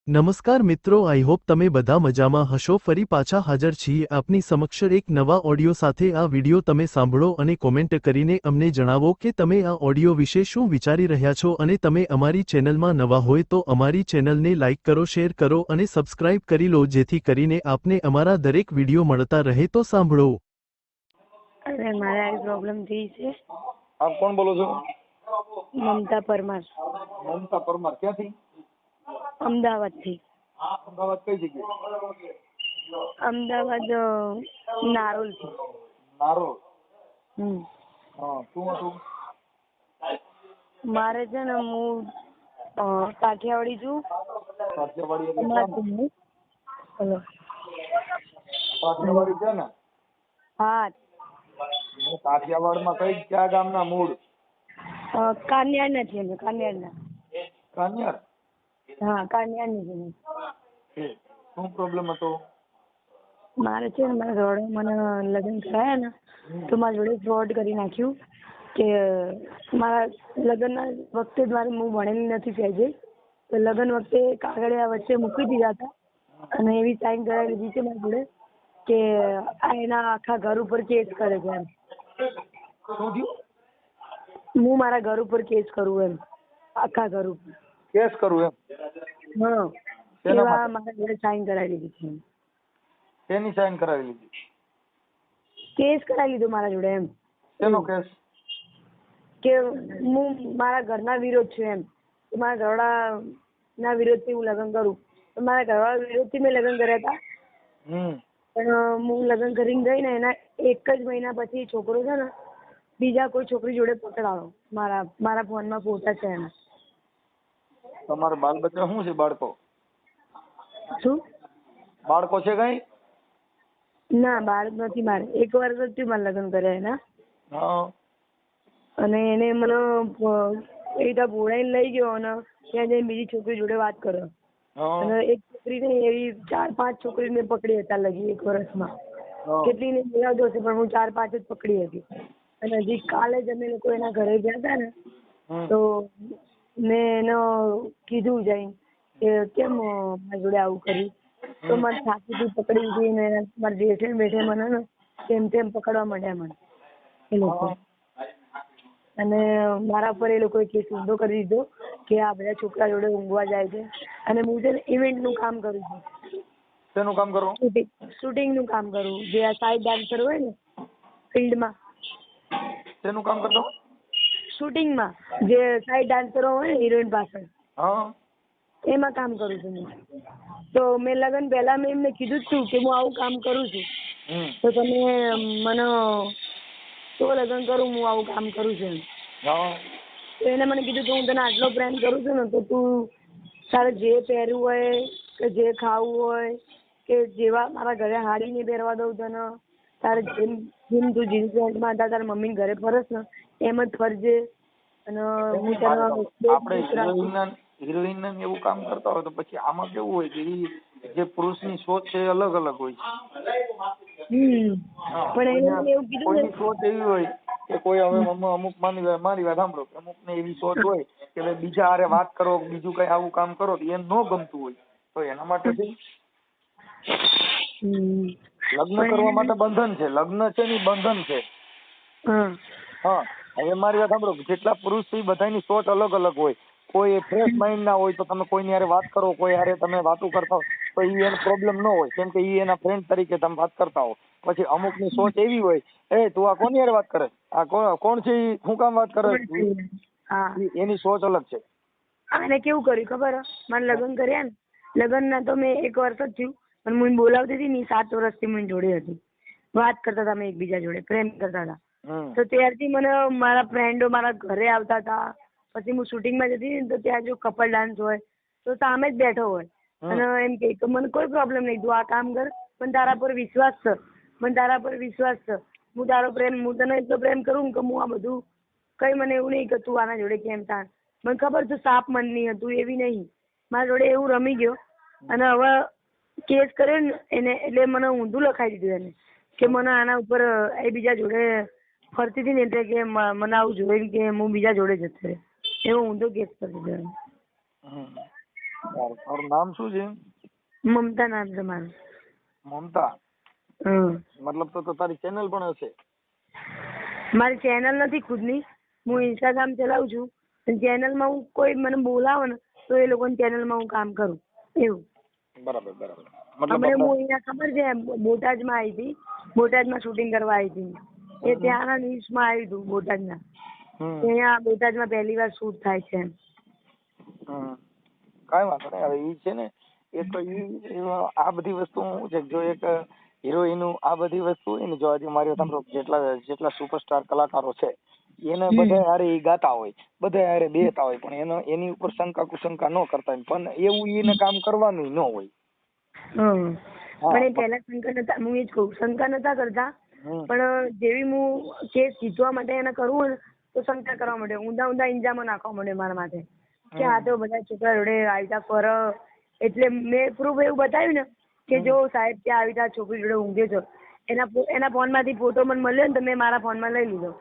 નમસ્કાર મિત્રો, I hope તમે બધા મજામાં હશો। ફરી પાછા હાજર છીએ આપની સમક્ષ એક નવા ઓડિયો સાથે। આ વિડિયો તમે સાંભળો અને કોમેન્ટ કરીને અમને જણાવો કે તમે આ ઓડિયો વિશે શું વિચારી રહ્યા છો। અને તમે અમારી ચેનલમાં નવા હોય તો અમારી ચેનલને લાઇક કરો, શેર કરો અને સબસ્ક્રાઇબ કરી લો, જેથી કરીને આપને અમારા દરેક વિડિયો મળતા રહે। તો સાંભળો। અરે મારે આ પ્રોબ્લેમ થઈ છે। આપ કોણ બોલો છો? મમતા પરમાર, મમતા પરમાર ક્યાંથી? અમદાવાદથી। અમદાવાદ કઈ જગ્યાએ? અમદાવાદ નારોલથી। નારોલ। હમ હા, શું હતું? મારે છે ને, હું કાઠિયાવાડી છું। કાઠિયાવાડી એટલે ક્યાં? હેલો, કાઠિયાવાડી છે ને? હા। કાઠિયાવાડમાં કઈ ક્યાં ગામના મૂળ? કાનિયાડના છીએ અમે, કાનિયાડના। કાનિયાડ? હા, કાનિયાડની છે। શું પ્રોબ્લેમ હતો? મારે છે ને, મારા જોડે મને લગ્ન કરાયા ને, તો મારા જોડે ફ્રોડ કરી નાખ્યું કે મારા લગ્નના વખતે જ હું ભણેલી નથી સહેજે, તો લગ્ન વખતે કાગળિયા વચ્ચે મૂકી દીધા હતા અને એવી સાઈન કરાવી લીધી છે મારા જોડે કે આ એના આખા ઘર ઉપર કેસ કરે છે એમ। હું મારા ઘર ઉપર કેસ કરું એમ, આખા ઘર ઉપર કેસ કરું એમ? હા, એવા મારા જોડે સાઈન કરાવી લીધી છે। શેની સાઈન કરાવી લીધી? કેસ કરાવી લીધો મારા જોડે એમ। શેનો કેસ? કે હું મારા ઘરના વિરોધ છું એમ, કે મારા ઘરવાળાના વિરોધથી હું લગ્ન કરું, તો મારા ઘરવાળા વિરોધથી મેં લગ્ન કર્યા હતા। પણ હું લગ્ન કરીને ગઈ ને એના એક જ મહિના પછી છોકરો છે ને બીજા કોઈ છોકરી જોડે પકડાયો। મારા ફોનમાં ફોટા છે એના। તમારા બાલ બચ્ચા શું છે? બાળકો? શું? બાળકો છે કઈ? ના, બાળક નથી મારે। 1 વર્ષ જ થયું મારે લગ્ન કર્યા એના। હા। અને એને મને એ રીતે બોલાઈને લઈ ગયો અને ત્યાં જઈને બીજી છોકરી જોડે વાત કર્યો અને એક છોકરી નહીં, એવી 4-5 છોકરી મેં પકડી હતા લગી 1 વર્ષમાં। કેટલી ને બોલાવતો હશે પણ હું 4-5 જ પકડી હતી। અને હજી કાલે જ અમે લોકો એના ઘરે ગયા હતા ને, તો મેં એને કીધું જઈને કે કેમ મારી જોડે આવું કર્યું, તો મને છાતીથી પકડી હતી ને મારા જેઠે બેઠે મને ને તેમ તેમ પકડવા માંડ્યા મને એ લોકો। અને મારા પર એ લોકોએ કેસ ઊંધો કરી દીધો કે આ બધા છોકરા જોડે ઊંઘવા જાય છે। અને હું છે ને ઇવેન્ટનું કામ કરું છું। શેનું કામ કરો? શૂટિંગનું કામ કરું, જે આ સાઈડ ડાન્સર હોય ને ફિલ્ડમાં। શેનું કામ કરતો? શૂટિંગમાં, જે સાઈડ ડાન્સરો હોય ને હિરોઈન પાછળ, હા, એમાં કામ કરું છું હું। તો મેં લગ્ન પહેલા મેં એમને કીધું જ છું કે હું આવું કામ કરું છું, તો તમે મને તો લગ્ન કરું, હું આવું કામ કરું છું એમ। તો એને મને કીધું કે હું તને આટલો પ્રેમ કરું છું ને, તો તું તારે જે પહેરવું હોય કે જે ખાવું હોય કે જેવા મારા ઘરે હાડી નહીં પહેરવા દઉં તને, તારે જેમ તું જીન્સ પેન્ટમાં હતા તારા મમ્મીને ઘરે ફરસ ને એમ જ ફરજે। અને હું તને હિરોઈન ને એવું કામ કરતા હોય તો પછી આમાં કેવું હોય કે જે પુરુષની સોચ છે એ અલગ અલગ હોય છે। પણ એને એવું કીધું કોઈની સોચ એવી હોય કે કોઈ હવે અમુક મારી વાત સાંભળો, અમુક ને એવી સોચ હોય કે ભાઈ બીજા હારે વાત કરો, બીજું કઈ આવું કામ કરો તો એને ન ગમતું હોય, તો એના માટે લગ્ન કરવા માટે બંધન છે, લગ્ન છે ને બંધન છે। હા, હવે મારી વાત સાંભળો, જેટલા પુરુષ છે એ બધાની સોચ અલગ અલગ હોય। કોઈ ફ્રેશ માઇન્ડ ના હોય તો તમે કોઈની હારે વાત કરો, કોઈ હારે તમે વાતો કરતા હો તો એને પ્રોબ્લેમ ન હોય, કેમ કે એના ફ્રેન્ડ તરીકે તમે વાત કરતા હો। પછી અમુક ની સોચ એવી હોય, એ તું આ કોની હારે વાત કરે, આ કોણ છે, શું કામ વાત કરે, એની સોચ અલગ છે। આને કેવું કર્યું ખબર? મારે લગ્ન કર્યા ને, લગ્ન ના તો મેં 1 વર્ષ જ થયું, પણ હું બોલાવતી હતી ને 7 વર્ષથી મને જોડે હતી, વાત કરતા હતા અમે એકબીજા જોડે, પ્રેમ કરતા હતા। તો ત્યારથી મને મારા ફ્રેન્ડો મારા ઘરે આવતા હતા। પછી હું શૂટિંગમાં જતી હતી ને તો ત્યાં જો કપલ ડાન્સ હોય તો સામે જ બેઠો હોય અને એમ કે મને કોઈ પ્રોબ્લેમ નહીં, તું આ કામ કર, પણ તારા પર વિશ્વાસ છે, મને તારા પર વિશ્વાસ છે, હું તારો પ્રેમ, હું તને એટલો પ્રેમ કરું કે હું આ બધું કઈ મને એવું નહીં કે તું આના જોડે કેમ તાણ, મને ખબર છે સાપ મનની હતું એવી નહીં, મારા જોડે એવું રમી ગયો। અને હવે કેસ કર્યો ને એને, એટલે મને ઊંધું લખાઈ દીધું એને કે મને આના ઉપર એ બીજા જોડે ફરતી હતી ને એટલે કે મને આવું જોઈને કે હું બીજા જોડે જતો રહ્યો, એવો ઊંધો કેસ કરી દીધો। તારું નામ શું છે? મમતા નામ છે મારું. મમતા. મતલબ તો તારી ચેનલ પણ હશે? મારી ચેનલ નથી ખુદની, હું ઇન્સ્ટાગ્રામ ચલાવું છું. ચેનલમાં હું કોઈ મને બોલાવે ને તો એ લોકોની ચેનલમાં હું કામ કરું એવું. બરાબર. હમણાં હું અહીંયા ખબર છે બોટાદમાં આવી હતી, બોટાદમાં શૂટિંગ કરવા આવી હતી. એ ત્યાંના ન્યૂઝમાં આવ્યું હતું બોટાદના. અહીંયા બોટાદમાં પહેલી વાર શૂટ થાય છે એમ. કાંઈ વાંધો નહીં. હવે ઈ છે ને એ તો આ બધી વસ્તુ શું છે, જો એક હિરોઈન આ બધી વસ્તુ હોય ને, જો આજે મારી સાંભળો જેટલા સુપરસ્ટાર કલાકારો છે એને બધા હારે ઈ ગાતા હોય, બધા હારે બેહતા હોય, પણ એની ઉપર શંકા કુશંકા ન કરતા હોય, પણ એવું એને કામ કરવાનું ન હોય. પણ એ પહેલા શંકા નતા, હું એ જ કહું, શંકા નતા કરતા, પણ જેવી હું કેસ જીતવા માટે એને કરવું ને તો શંકા કરવા માટે ઊંધા ઇંજામો નાખવા માંડે મારા માથે કે આ તો બધા છોકરા જોડે આવી ફર. એટલે મેં પ્રૂફ એવું બતાવ્યું ને કે જો સાહેબ ત્યાં આવી છોકરી જોડે ઊંઘ્યો છો, એના ફોન માંથી ફોટો મને મળ્યો ને તો મેં મારા ફોનમાં લઈ લીધો.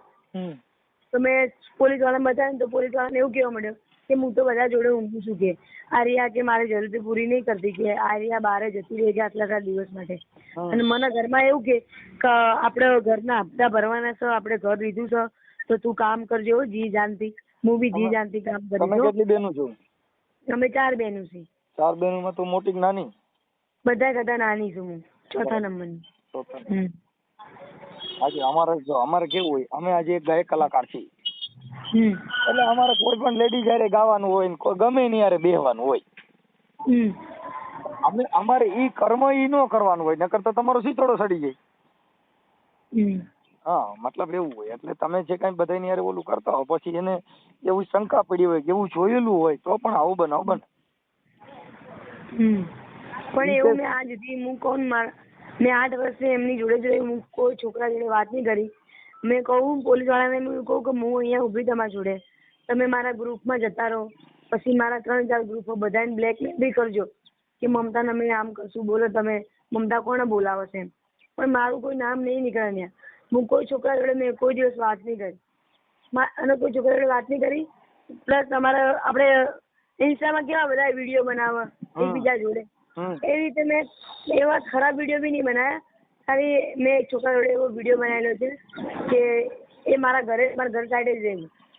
તો મેં પોલીસ વાળાને બતાવ્યું ને તો પોલીસ વાળાને એવું કહેવા માંડ્યો કે હું તો બધા જોડે ઊંઘું છું, કે આર્યા કે મારી જરૂરત પૂરી નહીં કરતી, કે આર્યા બહાર જતી રહી છે આટલા દિવસ માટે. અને મને ઘરમાં એવું કે આપણે ઘરના હપ્તા ભરવાના છે, આપણે ઘર લીધું છે તો તું કામ કરજો જી જાનથી. હું બી જી જાનથી કામ કરીશ. તમે કેટલી બહેનો છો? અમે 4 બહેનો છીએ. 4 બહેનોમાં તું મોટી કે નાની? બધા નાની છું હું, 4થા નંબરની. આજે અમારે કેવું હોય, અમે આજે એક ગાયક કલાકાર છીએ, એટલે અમારે કોઈ પણ લેડીઝ હારે ગાવાનું હોય ને કોઈ ગમે એની હારે બેહવાનું હોય. અમારે ઈ કર્મ ઈ ન કરવાનું હોય, નકર તો તમારો સીતોડો સડી જાય. હા, મતલબ એવું હોય. એટલે તમે જે કઈ બધાની હારે ઓલું કરતા હો, પછી એને એવું શંકા પડી હોય કે એવું જોયેલું હોય તો પણ આવું બને. પણ એવું મેં આજ સુધી મેં 8 વર્ષે એમની જોડે હું કોઈ છોકરા જોડે વાત નહીં કરી. મેં કહું પોલીસ વાળાને, હું કહું કે હું અહીંયા ઉભી તમારા જોડે, તમે મારા ગ્રુપમાં જતા રહો, પછી મારા 3-4 ગ્રુપો બધાને બ્લેકમેલ બી કરજો કે મમતાને અમે આમ કરશું, બોલો તમે મમતા કોને બોલાવે છે એમ. પણ મારું કોઈ નામ નહીં નીકળે ત્યાં. હું કોઈ છોકરા જોડે મેં કોઈ દિવસ વાત નહીં કરી, અને કોઈ છોકરા જોડે વાત નહીં કરી. પ્લસ તમારા આપણે ઇન્સ્ટામાં કેવા બધા વિડીયો બનાવે એકબીજા જોડે, એ રીતે મેં એવા ખરાબ વિડીયો બી નહીં બનાવ્યા. ખાલી મેં એક છોકરા જોડે એવો વિડીયો બનાવેલો છે કે એ મારા ઘર સાઈડે જ રહે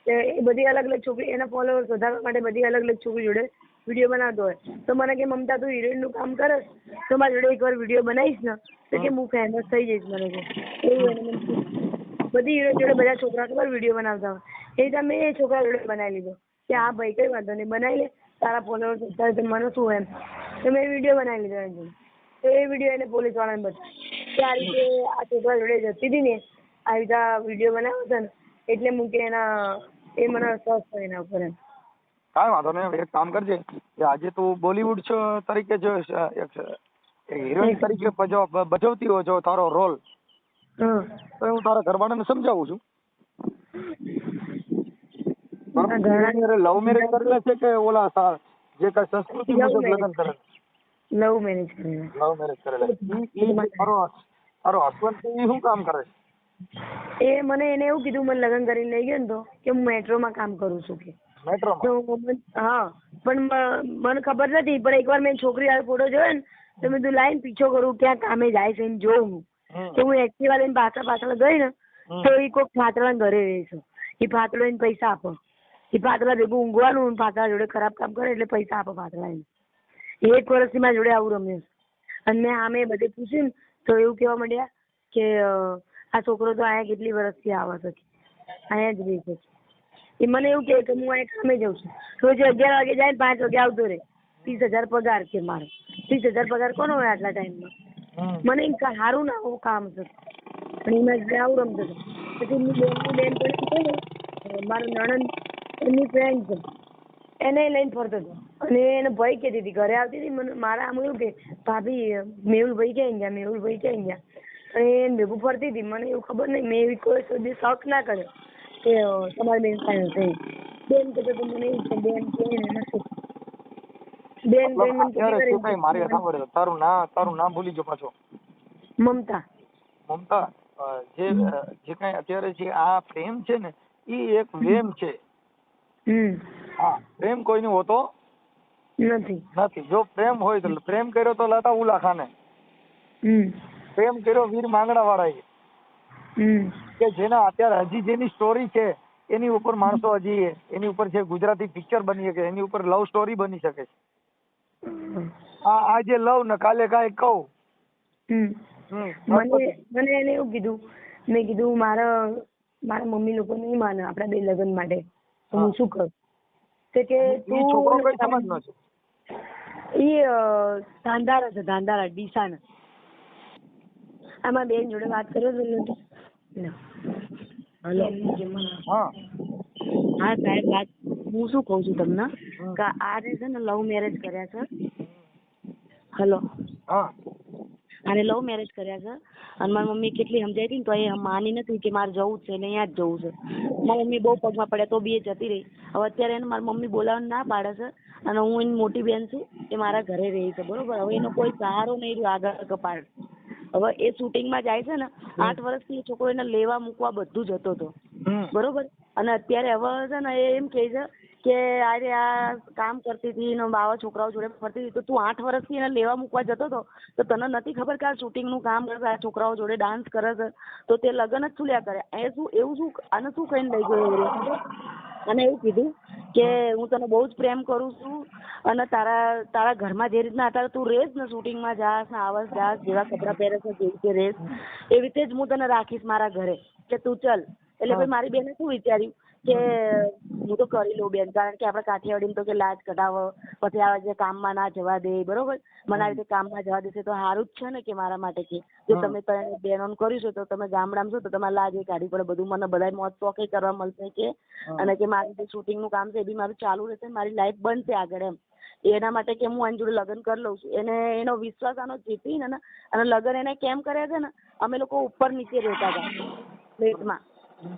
છે, એ બધી અલગ અલગ છોકરી, એના ફોલોઅર્સ વધારવા માટે બધી અલગ અલગ છોકરી જોડે વિડીયો બનાવતો હોય. તો મને કે મમતા તું હિરોઈનનું કામ કરસ તો મારા જોડે એકવાર વિડીયો બનાવીશ ને તો કે હું ફેમસ થઈ જઈશ. મને કે એવું એને બધી હિરોઈન જોડે બધા છોકરા ખબર વિડીયો બનાવતા હોય, એ રીતે મેં એ છોકરા જોડે બનાવી લીધો કે હા ભાઈ કઈ વાંધો નહીં, બનાવી લે, તારા ફોલોઅર્સ અત્યારે તો મને શું એમ. તો મેં વિડીયો બનાવી લીધો એની જોડે. તો એ વિડીયો એને પોલીસ વાળાને બતાવ્યો કે આ રીતે આ છોકરા જોડે જતી હતી ને, આવી રીતે વિડીયો બનાવ્યો છે ને, એટલે હું કે એ મને સર્ચ કરે એના ઉપર એમ. કાંઈ વાંધો નહીં. એક કામ કરજે કે આજે તું બોલીવુડ તરીકે જો હિરોઈન તરીકે ભજવતી હોય જો તારો રોલ, તો હું તારા ઘરવાળાને સમજાવું છું. લવ મેરેજ કરેલા છે કે ઓલા જે કઈ સંસ્કૃતિ મુજબ લગ્ન કરેલા? લવ મેરેજ કરેલા. તારો હસબન્ડ શું કામ કરે છે? મને એને એવું કીધું, મને લગ્ન કરીને લઈ ગયો ને તો કે હું મેટ્રોમાં કામ કરું છું કે. હા, પણ મને ખબર નથી. પણ એકવાર મેં છોકરી હાલ ફોટો જોયો ને તો મેં લાઈન પીછો કરું ક્યાં કામે જાય છે એને જોઉં. કે હું એક્ટિવા લઈને પાછળ ગઈ ને તો એ કોઈક ફાતળા ઘરે રહે છે, એ ફાતળો એને પૈસા આપો, એ ફાતળા ભેગું ઊંઘવાનું, ફાતળા જોડે ખરાબ કામ કરે એટલે પૈસા આપો ફાતળા એને. 1 વર્ષથી મારા જોડે આવું રમ્યું. અને મેં આમે બધે પૂછ્યું ને તો એવું કહેવા માંડ્યા કે આ છોકરો તો અહીંયા કેટલી વર્ષથી આવે છે, અહીંયા જ રહે છે. એ મને એવું કહે કે હું અહીંયા કામે જાઉં છું, રોજ 11 વાગે જાય 5 વાગે આવતો રહે, 30,000 પગાર કે મારો. 30,000 પગાર કોનો હોય આટલા ટાઈમમાં? મને સારું ના આવું કામ છે, પણ એમાં આવું રમતો હતો. પછી બેન પણ મારો નણંદ એમની ફ્રેન્ડ છે, એને લઈને ફરતો હતો. અને એને ભાઈ કહેતી હતી, ઘરે આવતી હતી મને મારા આમ એવું કે ભાભી મેહુલભાઈ ક્યાં ગયા, મેહુલભાઈ ક્યાં ગયા, અને એને ભેગું ફરતી હતી. મને એવું ખબર નહીં, મેં એવી કોઈ સુધી શોખ ના કર્યો કે તમારી બેન પાસે હશે. બેન કહેતો તો મને એવું કે બેન કે નથી. તારું નામ ભૂલી ગયો પાછો. મમતા. જે કઈ અત્યારે છે આ પ્રેમ છે ને ઈ એક વેમ છે. હા, પ્રેમ કોઈ નો હોતો નથી. જો પ્રેમ હોય તો પ્રેમ કર્યો તો લતા ઉલા ખાને, પ્રેમ કર્યો વીર માંગડા વાળાએ, કે જેના અત્યારે હજી જેની સ્ટોરી છે એની ઉપર માણસો હજી એની ઉપર છે ગુજરાતી પિક્ચર બની શકે, એની ઉપર લવ સ્ટોરી બની શકે છે. આજે લવ ને કાલે કાંઈ કહું. મને એને એવું કીધું, મેં કીધું મારા મમ્મી લોકો નહીં માને આપણા બે લગ્ન માટે, તો હું શું કરું? કે તું છોકરો કઈ સમજનો છે? એ ધાંધારા છે, ધાંધારા ડીસાના. આમાં બેન જોડે વાત કર્યો હતો. હેલો. હા સાહેબ, વાત હું શું કઉ છું તમને કે આને છે ને લવ મેરેજ કર્યા છે. હેલો. હા. આને લવ મેરેજ કર્યા છે અને મારી મમ્મી કેટલી સમજાઈ હતી ને તો એ માની નથી કે મારે જવું જ છે ને અહીંયા જ જવું છે. મારી મમ્મી બહુ પગમાં પડ્યા તો બી એ જતી રહી. હવે અત્યારે એને મારી મમ્મી બોલાવવાનું ના પાડે છે અને હું એની મોટી બેન છું, એ મારા ઘરે રહી છે, બરોબર. હવે એનો કોઈ સહારો નહીં રહ્યો આગળ કપાળ. હવે એ શૂટિંગમાં જાય છે ને, 8 વર્ષથી એ છોકરો એને લેવા મૂકવા બધું જતો હતો, બરોબર. અને અત્યારે હવે છે ને એ એમ કહે છે કે અરે આ કામ કરતી હતી ને બાવા છોકરાઓ જોડે ફરતી હતી, તો તું 8 વર્ષથી એને લેવા મૂકવા જતો હતો તો તને નથી ખબર કે આ શૂટિંગનું કામ કરે છે, આ છોકરાઓ જોડે ડાન્સ કરે છે, તો તે લગ્ન જ છૂલ્યા કરે. એ શું એવું શું આને શું કહીને લઈ ગયો? અને એવું કીધું કે હું તને બહુ જ પ્રેમ કરું છું અને તારા ઘરમાં જે રીતના અત્યારે તું રેસ ને, શૂટિંગમાં જાસ ને આવસ જાસ, જેવા કપડાં પહેરે છે જેવી રીતે રેસ, એવી રીતે જ હું તને રાખીશ મારા ઘરે, કે તું ચલ. એટલે ભાઈ મારી બેને શું વિચાર્યું કે હું તો કરી લઉં બેન, કારણ કે આપણે કાઠિયાવાડીમાં તો કે લાજ કઢાવો, પછી આ જે કામમાં ના જવા દે, બરોબર. મને આ રીતે કામમાં જવા દેશે તો સારું જ છે ને કે મારા માટે, કે જો તમે બહેનોને કર્યું છે તો તમે ગામડામાં છો તો તમારે લાજ કાઢવી પડે, બધું મને બધા મોજ શોખ કરવા મળશે કે, અને કે મારું જે શૂટિંગનું કામ છે એ બી મારું ચાલુ રહેશે, મારી લાઈફ બનશે આગળ એમ. એના માટે કે હું આની જોડે લગ્ન કરી લઉં છું. એને એનો વિશ્વાસ આનો જીતીને અને લગ્ન એને કેમ કર્યા છે ને, અમે લોકો ઉપર નીચે રહેતા હતા ફ્લેટમાં,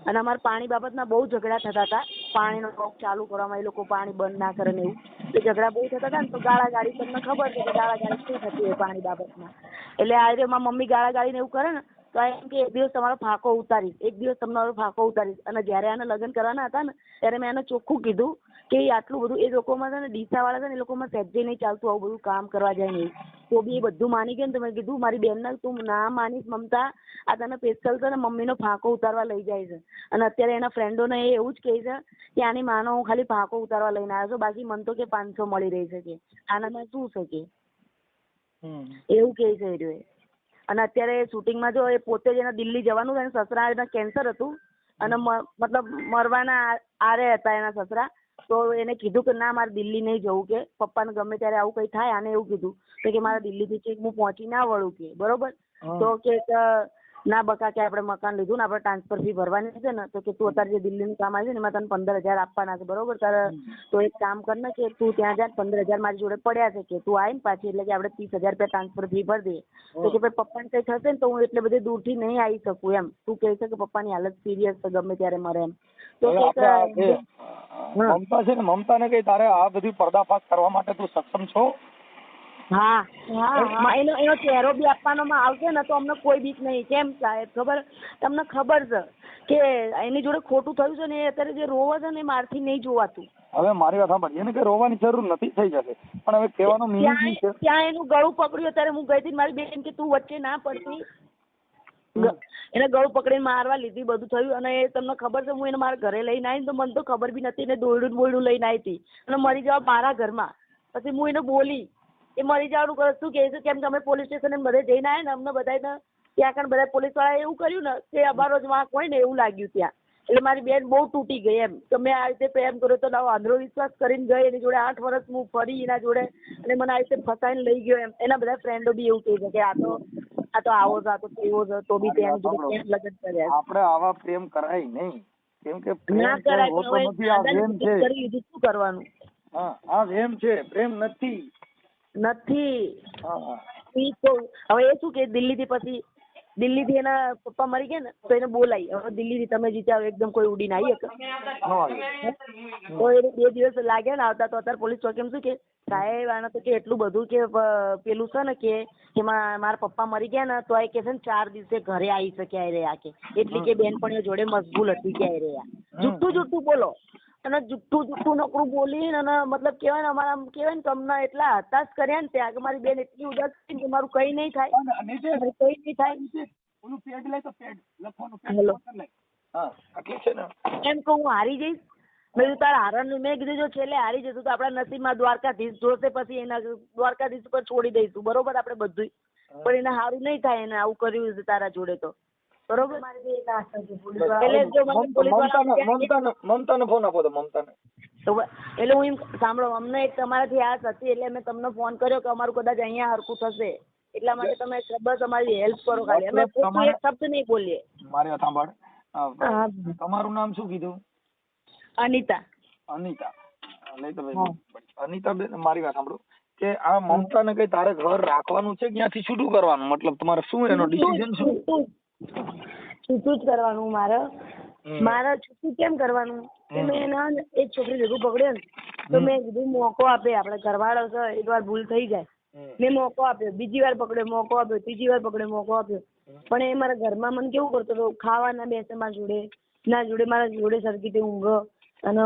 અને અમારે પાણી બાબતના બહુ ઝઘડા થતા હતા. પાણીનો બોક્સ ચાલુ કરવામાં એ લોકો પાણી બંધ ના કરે ને એવું, તો ઝઘડા બહુ થતા હતા ને, તો ગાળાગાળી તમને ખબર છે કે ગાળાગાળી શું થતી હોય પાણી બાબતમાં. એટલે આજે મારી મમ્મી ગાળાગાળીને એવું કરે ને તો એમ કે એક દિવસ તમારો ફાંકો ઉતારીશ, એક દિવસ તમારો ફાંકો ઉતારીશ. અને જ્યારે આને લગ્ન કરવાના હતા ને ત્યારે મેં એને ચોખ્ખું કીધું કે આટલું બધું એ લોકોમાં છે ને, ડીસાવાળા છે ને, એ લોકોમાં સહેજે નહીં ચાલતું આવું બધું કામ કરવા જાય ને એવું. તો બી એ બધું માની ગયો ને તો મેં કીધું મારી બેનને તું ના માનીશ મમતા, આ તને સ્પેશિયલ છે ને મમ્મીનો ફાંકો ઉતારવા લઈ જાય છે. અને અત્યારે એના ફ્રેન્ડોને એ એવું જ કહે છે કે આની માનો હું ખાલી ફાંકો ઉતારવા લઈને આવ્યો છું, બાકી મને તો કે 500 મળી રહી છે, કે આનામાં શું છે કે એવું કહે છે એ રહ્યો. અને અત્યારે શૂટિંગમાં જો એ પોતે જ એને દિલ્હી જવાનું છે, એના સસરા એના કેન્સર હતું અને મતલબ મરવાના આરે હતા એના સસરા, તો એને કીધું કે ના મારે દિલ્હી નહીં જવું, કે પપ્પાને ગમે ત્યારે આવું કંઈ થાય. આને એવું કીધું કે મારે દિલ્હીથી છે હું પહોંચી ના વળું, કે બરોબર. તો કે ના બકા કે આપણે મકાન લીધું ને આપણે ટ્રાન્સફર ફી ભરવાની છે ને, તો કે તું અત્યારે જે દિલ્હીનું કામ આવી છે ને એમાં તને 15,000 આપવાના છે, બરોબર. તારે તો એક કામ કર ને કે તું ત્યાં જા, 15,000 મારી જોડે પડ્યા છે, કે તું આવીને પાછી, એટલે કે આપણે 30,000 રૂપિયા ટ્રાન્સફર ફી ભરી દઈએ. તો કે ભાઈ પપ્પાને કંઈ થશે ને તો હું એટલે બધે દૂરથી નહીં આવી શકું એમ. તું કહે છે કે પપ્પાની હાલત સિરિયસ છે, ગમે ત્યારે મરે એમ. તો મમતા છે ને, મમતાને કઈ તારે આ બધી પર્દાફાશ કરવા માટે તું સક્ષમ છો? હા, એનો ચહેરો બી આપવામાં આવશે ને તો અમને કોઈ બીક નહીં. કેમ સાહેબ ખબર, તમને ખબર છે કે એની જોડે ખોટું થયું છે ને, એ અત્યારે જે રોવે છે ને એ મારથી નહીં જોવાતું. હવે મારી વાત સાંભળ, એને કઈ રોવાની જરૂર નથી, થઈ જશે. પણ હવે કહેવાનો મીનિંગ છે ત્યાં એનું ગળું પકડ્યું. અત્યારે હું ગઈ હતી મારી બેન કે તું વચ્ચે ના પડતી, એને ગળું પકડીને મારવા લીધી, બધું થયું. અને એ તમને ખબર છે હું એને મારા ઘરે લઈને આવી તો મને તો ખબર બી નથી, એને દોયડું લઈને આવી હતી અને મરી જવા મારા ઘરમાં. પછી હું એને બોલી એ મરી જવાનું શું કહે છે, કેમ કે અમે પોલીસ સ્ટેશન બધે જઈને આવ્યા ને, અમને બધાને ત્યાં આગળ બધા પોલીસ વાળાએ એવું કર્યું ને કે અમારો જ વાંક હોય ને એવું લાગ્યું ત્યાં. એટલે મારી બેન બહુ તૂટી ગઈ એમ કે મેં આ રીતે પ્રેમ કર્યો તો આંધળો વિશ્વાસ કરીને ગઈ એની જોડે 8 વર્ષ હું ફરી એના જોડે, અને મને આ રીતે ફસાઈને લઈ ગયો એમ. એના બધા ફ્રેન્ડો બી એવું કહે છે કે આ તો આવો છે, આ તો તેવો છે, તો બી તેની જોડે કેમ લગ્ન કર્યા. આપણે આવા પ્રેમ કરાય નહીં, કેમ કે ના કરાય, કરી લીધું શું કરવાનું. હા, આ પ્રેમ છે, પ્રેમ નથી. હવે એ શું કે દિલ્હીથી પછી દિલ્હીથી એના પપ્પા મરી ગયા ને તો એને બોલાવી. હવે દિલ્હીથી તમે જીત્યા એકદમ કોઈ ઉડીને આવી તો એને 2 દિવસ લાગ્યા ને આવતા. તો અત્યારે પોલીસ ચોકીમાં શું કે સાહેબ આને તો કે એટલું બધું કે પેલું છે ને કે મારા પપ્પા મરી ગયા ને તો એ કે છે ને 4 દિવસે ઘરે આવી શક્યા રહ્યા, કે એટલી કે બેનપણીઓ જોડે મશગુલ હતી કે રહ્યા. જુઠ્ઠું બોલો. અને જુઠ્ઠું નકરું બોલીને અને મતલબ કેવાય ને અમારા આમ કેવાય ને કે અમને એટલા હતાશ કર્યા ને ત્યાં કે મારી બેન એટલી ઉદાસ થઈ કે મારું કઈ નહીં થાય, કઈ નહીં થાય. ઓલું પેડ લે તો પેડ લખવાનું હેલો. પેડ લે. હા એટલે છે ને એમ કે હું હારી જઈશ. મેં કીધું તારા હારવાનું, મેં કીધું જો છેલ્લે હારી જશું તો આપણા નસીબમાં દ્વારકાધીશ જોશે, પછી એના દ્વારકાધીશ ઉપર છોડી દઈશું, બરોબર આપણે બધું. પણ એને સારું નહીં થાય, એને આવું કર્યું છે તારા જોડે તો, બરોબર. એટલે જો મને પોલીસવાળા મમતાને ફોન આપો તો મમતાને. તો એટલે હું એમ સાંભળો, અમને એક તમારાથી આસ હતી એટલે મેં તમને ફોન કર્યો કે અમારું કદાચ અહીંયા હરખું થશે એટલા માટે તમે બસ અમારી હેલ્પ કરો ખાલી. અમે ખોટું એક શબ્દ નહીં બોલીએ. મારી વાત સાંભળ, તમારું નામ શું કીધું? અનિતા. અનિતા. અનિતા બેન મારી વાત સાંભળો કે આ મમતાને કઈ તારે ઘર રાખવાનું છે ક્યાંથી છૂટું કરવાનું, મતલબ તમારે શું એનો ડિસિઝન શું? છૂટું જ કરવાનું મારે છૂટું કેમ કરવાનું કે મેં એના એક છોકરી ભેગું પકડ્યો ને તો મેં કીધું મોકો આપે, આપણે ઘરવાળો છે એક વાર ભૂલ થઈ જાય, મેં મોકો આપ્યો, બીજી વાર પકડ્યો મોકો આપ્યો, ત્રીજી વાર પકડ્યો મોકો આપ્યો, પણ એ મારા ઘરમાં મને કેવું કરતો હતો, ખાવા ના બેસે મારા જોડે, ના જોડે મારા જોડે સરખી રીતે ઊંઘ, અને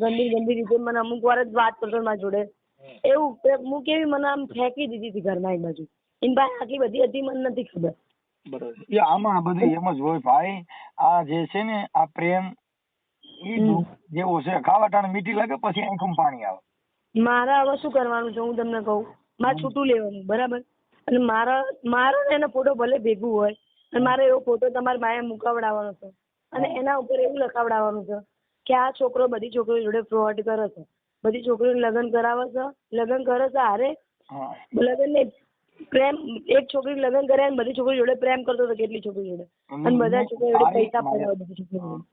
ગંદી રીતે મને અમુક વાર જ વાત કરતો મારા જોડે, એવું હું કેવી મને આમ ફેંકી દીધી હતી ઘરમાં એક બાજુ. એની પાસે આટલી બધી હતી મને નથી ખબર. બરોબર. આમાં બધું એમ જ હોય ભાઈ, આ જે છે ને આ પ્રેમ જેવો છે, ખાવા ટાણે મીઠી લાગે પછી આંખમાં પાણી આવે. મારે હવે શું કરવાનું છે હું તમને કહું, મારે છૂટું લેવાનું બરાબર, અને મારો ને એનો ફોટો ભલે ભેગું હોય અને મારે એવો ફોટો તમારી માએ મુકાવડાવવાનો છે અને એના ઉપર એવું લખાવડાવવાનું છે કે આ છોકરો બધી છોકરીઓ જોડે ફ્રોડ કરે છે, બધી છોકરીઓને લગ્ન કરાવે છે, લગ્ન કરે છે, હારે લગ્ન ને પ્રેમ, એક છોકરી લગ્ન કર્યા ને બધી છોકરી જોડે પ્રેમ કરતો હતો, કેટલી છોકરી જોડે, અને બધા છોકરી જોડે પૈસા પડાવે, બધી છોકરી જોડે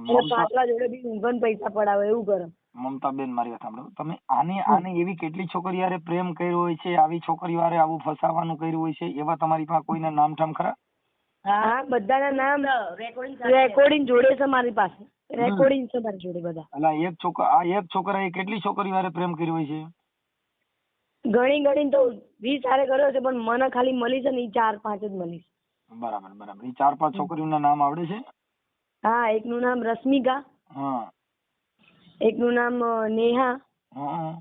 અને પાટલા જોડે બી ઊંઘન પૈસા પડાવે, એવું કરે. મમતાબેન મારી વાત સાંભળો, તમે આને એવી કેટલી છોકરીઓ હારે પ્રેમ કર્યો હોય છે, આવી છોકરીઓ હારે આવું ફસાવાનું કર્યું હોય છે, એવા તમારી પાસે કોઈના નામ ઠામ ખરા? હા, બધાના નામ રેકોર્ડિંગ જોડે છે મારી પાસે, રેકોર્ડિંગ છે મારી જોડે બધા. એટલે એક છોકરાએ કેટલી છોકરીઓ હારે પ્રેમ કર્યો હોય છે? ગણી તો 20 હારે કર્યો છે, પણ મને ખાલી મળી છે ને 4-5 જ મળી છે. બરાબર. એ 4-5 છોકરીઓના નામ આવડે છે? હા, એકનું નામ રશ્મિકા, હા, એકનું નામ નેહા, હા,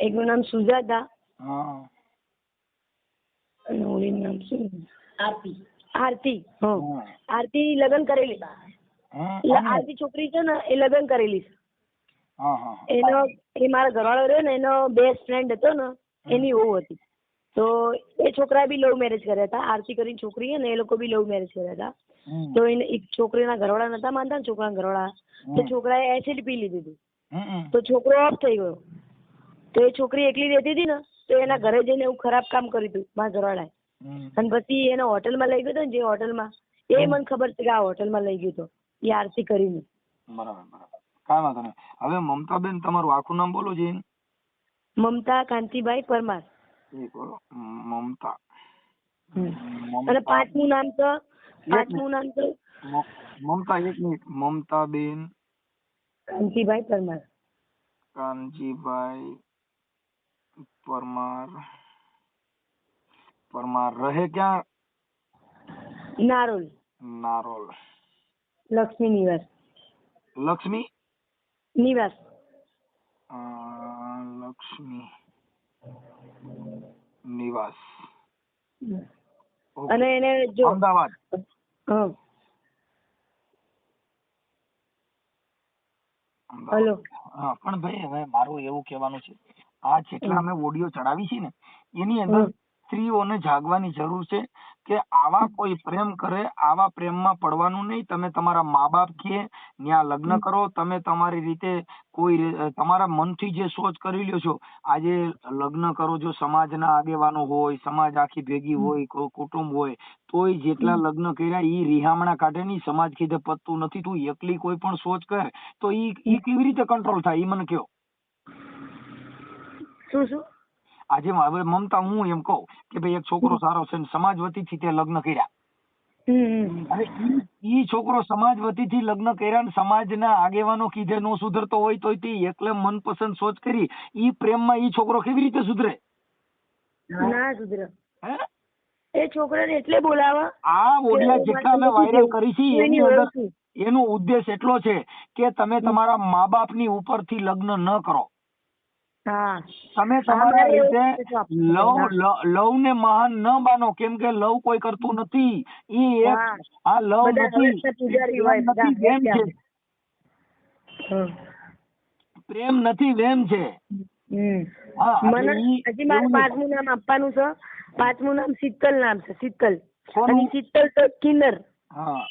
એકનું નામ સુજાતા, હા, અને ઓલીનું નામ શું? આરતી. હા, આરતી લગ્ન કરેલી. આરતી છોકરી છે ને એ લગ્ન કરેલી છે. એનો એ મારા ઘરવાળો રહ્યો ને એનો બેસ્ટ ફ્રેન્ડ હતો ને એની વહુ હતી. તો એ છોકરાએ બી લવ મેરેજ કર્યા હતા. આરતી કરીને છોકરી છે ને એ લોકો બી લવ મેરેજ કર્યા હતા. તો એને એક છોકરીના ઘરવાળા નતા માનતા ને, છોકરાના ઘરવાળા, તો છોકરાએ એસિડ પી લીધું હતું તો છોકરો ઓફ થઈ ગયો. તો એ છોકરી એકલી રહેતી હતી ને તો એના ઘરે જઈને એવું ખરાબ કામ કર્યું હતું મારા ઘરવાળાએ. અને પછી એને હોટલમાં લઈ ગયો હતો ને, જે હોટલમાં, એ મને ખબર છે કે આ હોટલમાં લઈ ગયો હતો એ આરતી કરીને. બરાબર. કાંઈ વાંધો નહીં. હવે મમતાબેન તમારું આખું નામ બોલો છે? મમતા કાંતિભાઈ પરમાર. મમતા. અને પાંચમું નામ તો મમતા, એક મિનિટ. મમતાબેન કાંતિભાઈ પરમાર. કાનજીભાઈ પરમાર રહે ક્યાં? નારોલ. લક્ષ્મી નિવાસ. લક્ષ્મી નિવાસ. અને એને જો અમદાવાદ. હેલો. હા, પણ ભાઈ હવે મારું એવું કહેવાનું છે, આ જેટલા અમે ઓડિયો ચડાવી છે ને એની અંદર સ્ત્રીઓને જાગવાની જરૂર છે કે આવા કોઈ પ્રેમ કરે, આવા પ્રેમમાં પડવાનું નહીં. તમે તમારા મા બાપ કે ત્યાં લગ્ન કરો, તમે તમારી રીતે કોઈ તમારા મનથી જે સોચ કરી લ્યો છો, આજે લગ્ન કરો છો, સમાજના આગેવાનો હોય, સમાજ આખી ભેગી હોય, કુટુંબ હોય, તોય જેટલા લગ્ન કર્યા ઈ રિહામણા કાઢે ની, સમાજ કીધે પતતું નથી. તું એકલી કોઈ પણ સોચ કર તો ઈ કેવી રીતે કંટ્રોલ થાય ઈ મને કહો. શું આજે હવે મમતા હું એમ કહું કે ભાઈ એક છોકરો સારો છે ને સમાજ વતીથી તે લગ્ન કર્યા, હવે ઈ છોકરો સમાજ વતીથી લગ્ન કર્યા ને સમાજના આગેવાનો કીધે નો સુધરતો હોય તો તે એકલે મનપસંદ સોચ કરી ઈ પ્રેમમાં ઈ છોકરો કેવી રીતે સુધરે? ના સુધરે. એ છોકરાને એટલે બોલાવે આ ઓડિયા જેટલા મેં વાયરલ કરી છે હું એની એની અંદર ઓળખું. એનો ઉદ્દેશ એટલો છે કે તમે તમારા મા બાપની ઉપરથી લગ્ન ન કરો. હા તમે તમારા અમારે એવું રીતે છે તો આપણે લવ ને મહાન ન માનો, કેમ કે લવ કોઈ કરતું નથી. ઈ એક હા. આ લવ બધા નથી, હવેસના પૂજારી હોય, પ્રેમ બધા નથી, વેમ છે. હમ. પ્રેમ નથી, વેમ છે. હા, મને એટલે હજી મારે એવું નથી. 5મું નામ આપવાનું છે. 5મું નામ શીતલ નામ છે, શીતલ. કોનું? અને ઈ શીતલ તો કિન્નર. હા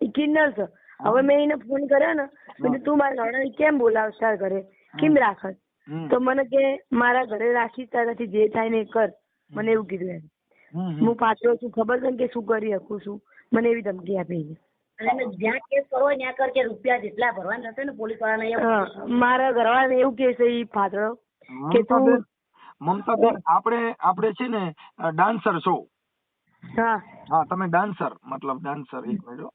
ઈ કિન્નર છે. હવે મેં એને ફોન કર્યો ને તો તું મારા નવરાને કેમ બોલાવશ તાર ઘરે, કેમ રાખસ? તો મને કે મારા ઘરે રાખી તારાથી જે થાય ને એ કર. મને એવું કીધું એમ. હું પાછો છું, ખબર છે ને કે શું કરી શકું છું. મને એવી ધમકી આપી છે. અને જ્યાં કેસ કરવો હોય ત્યાં કર, કે રૂપિયા જેટલા ભરવાના થશે ને પોલીસ વાળાને મારા ઘરવાળાને એવું કે છે ઈ પાછળ કે તું મમતાબેન, આપણે છે ને ડાન્સર છો. હા હા, તમે ડાન્સર, મતલબ ડાન્સર, એક મિનિટ,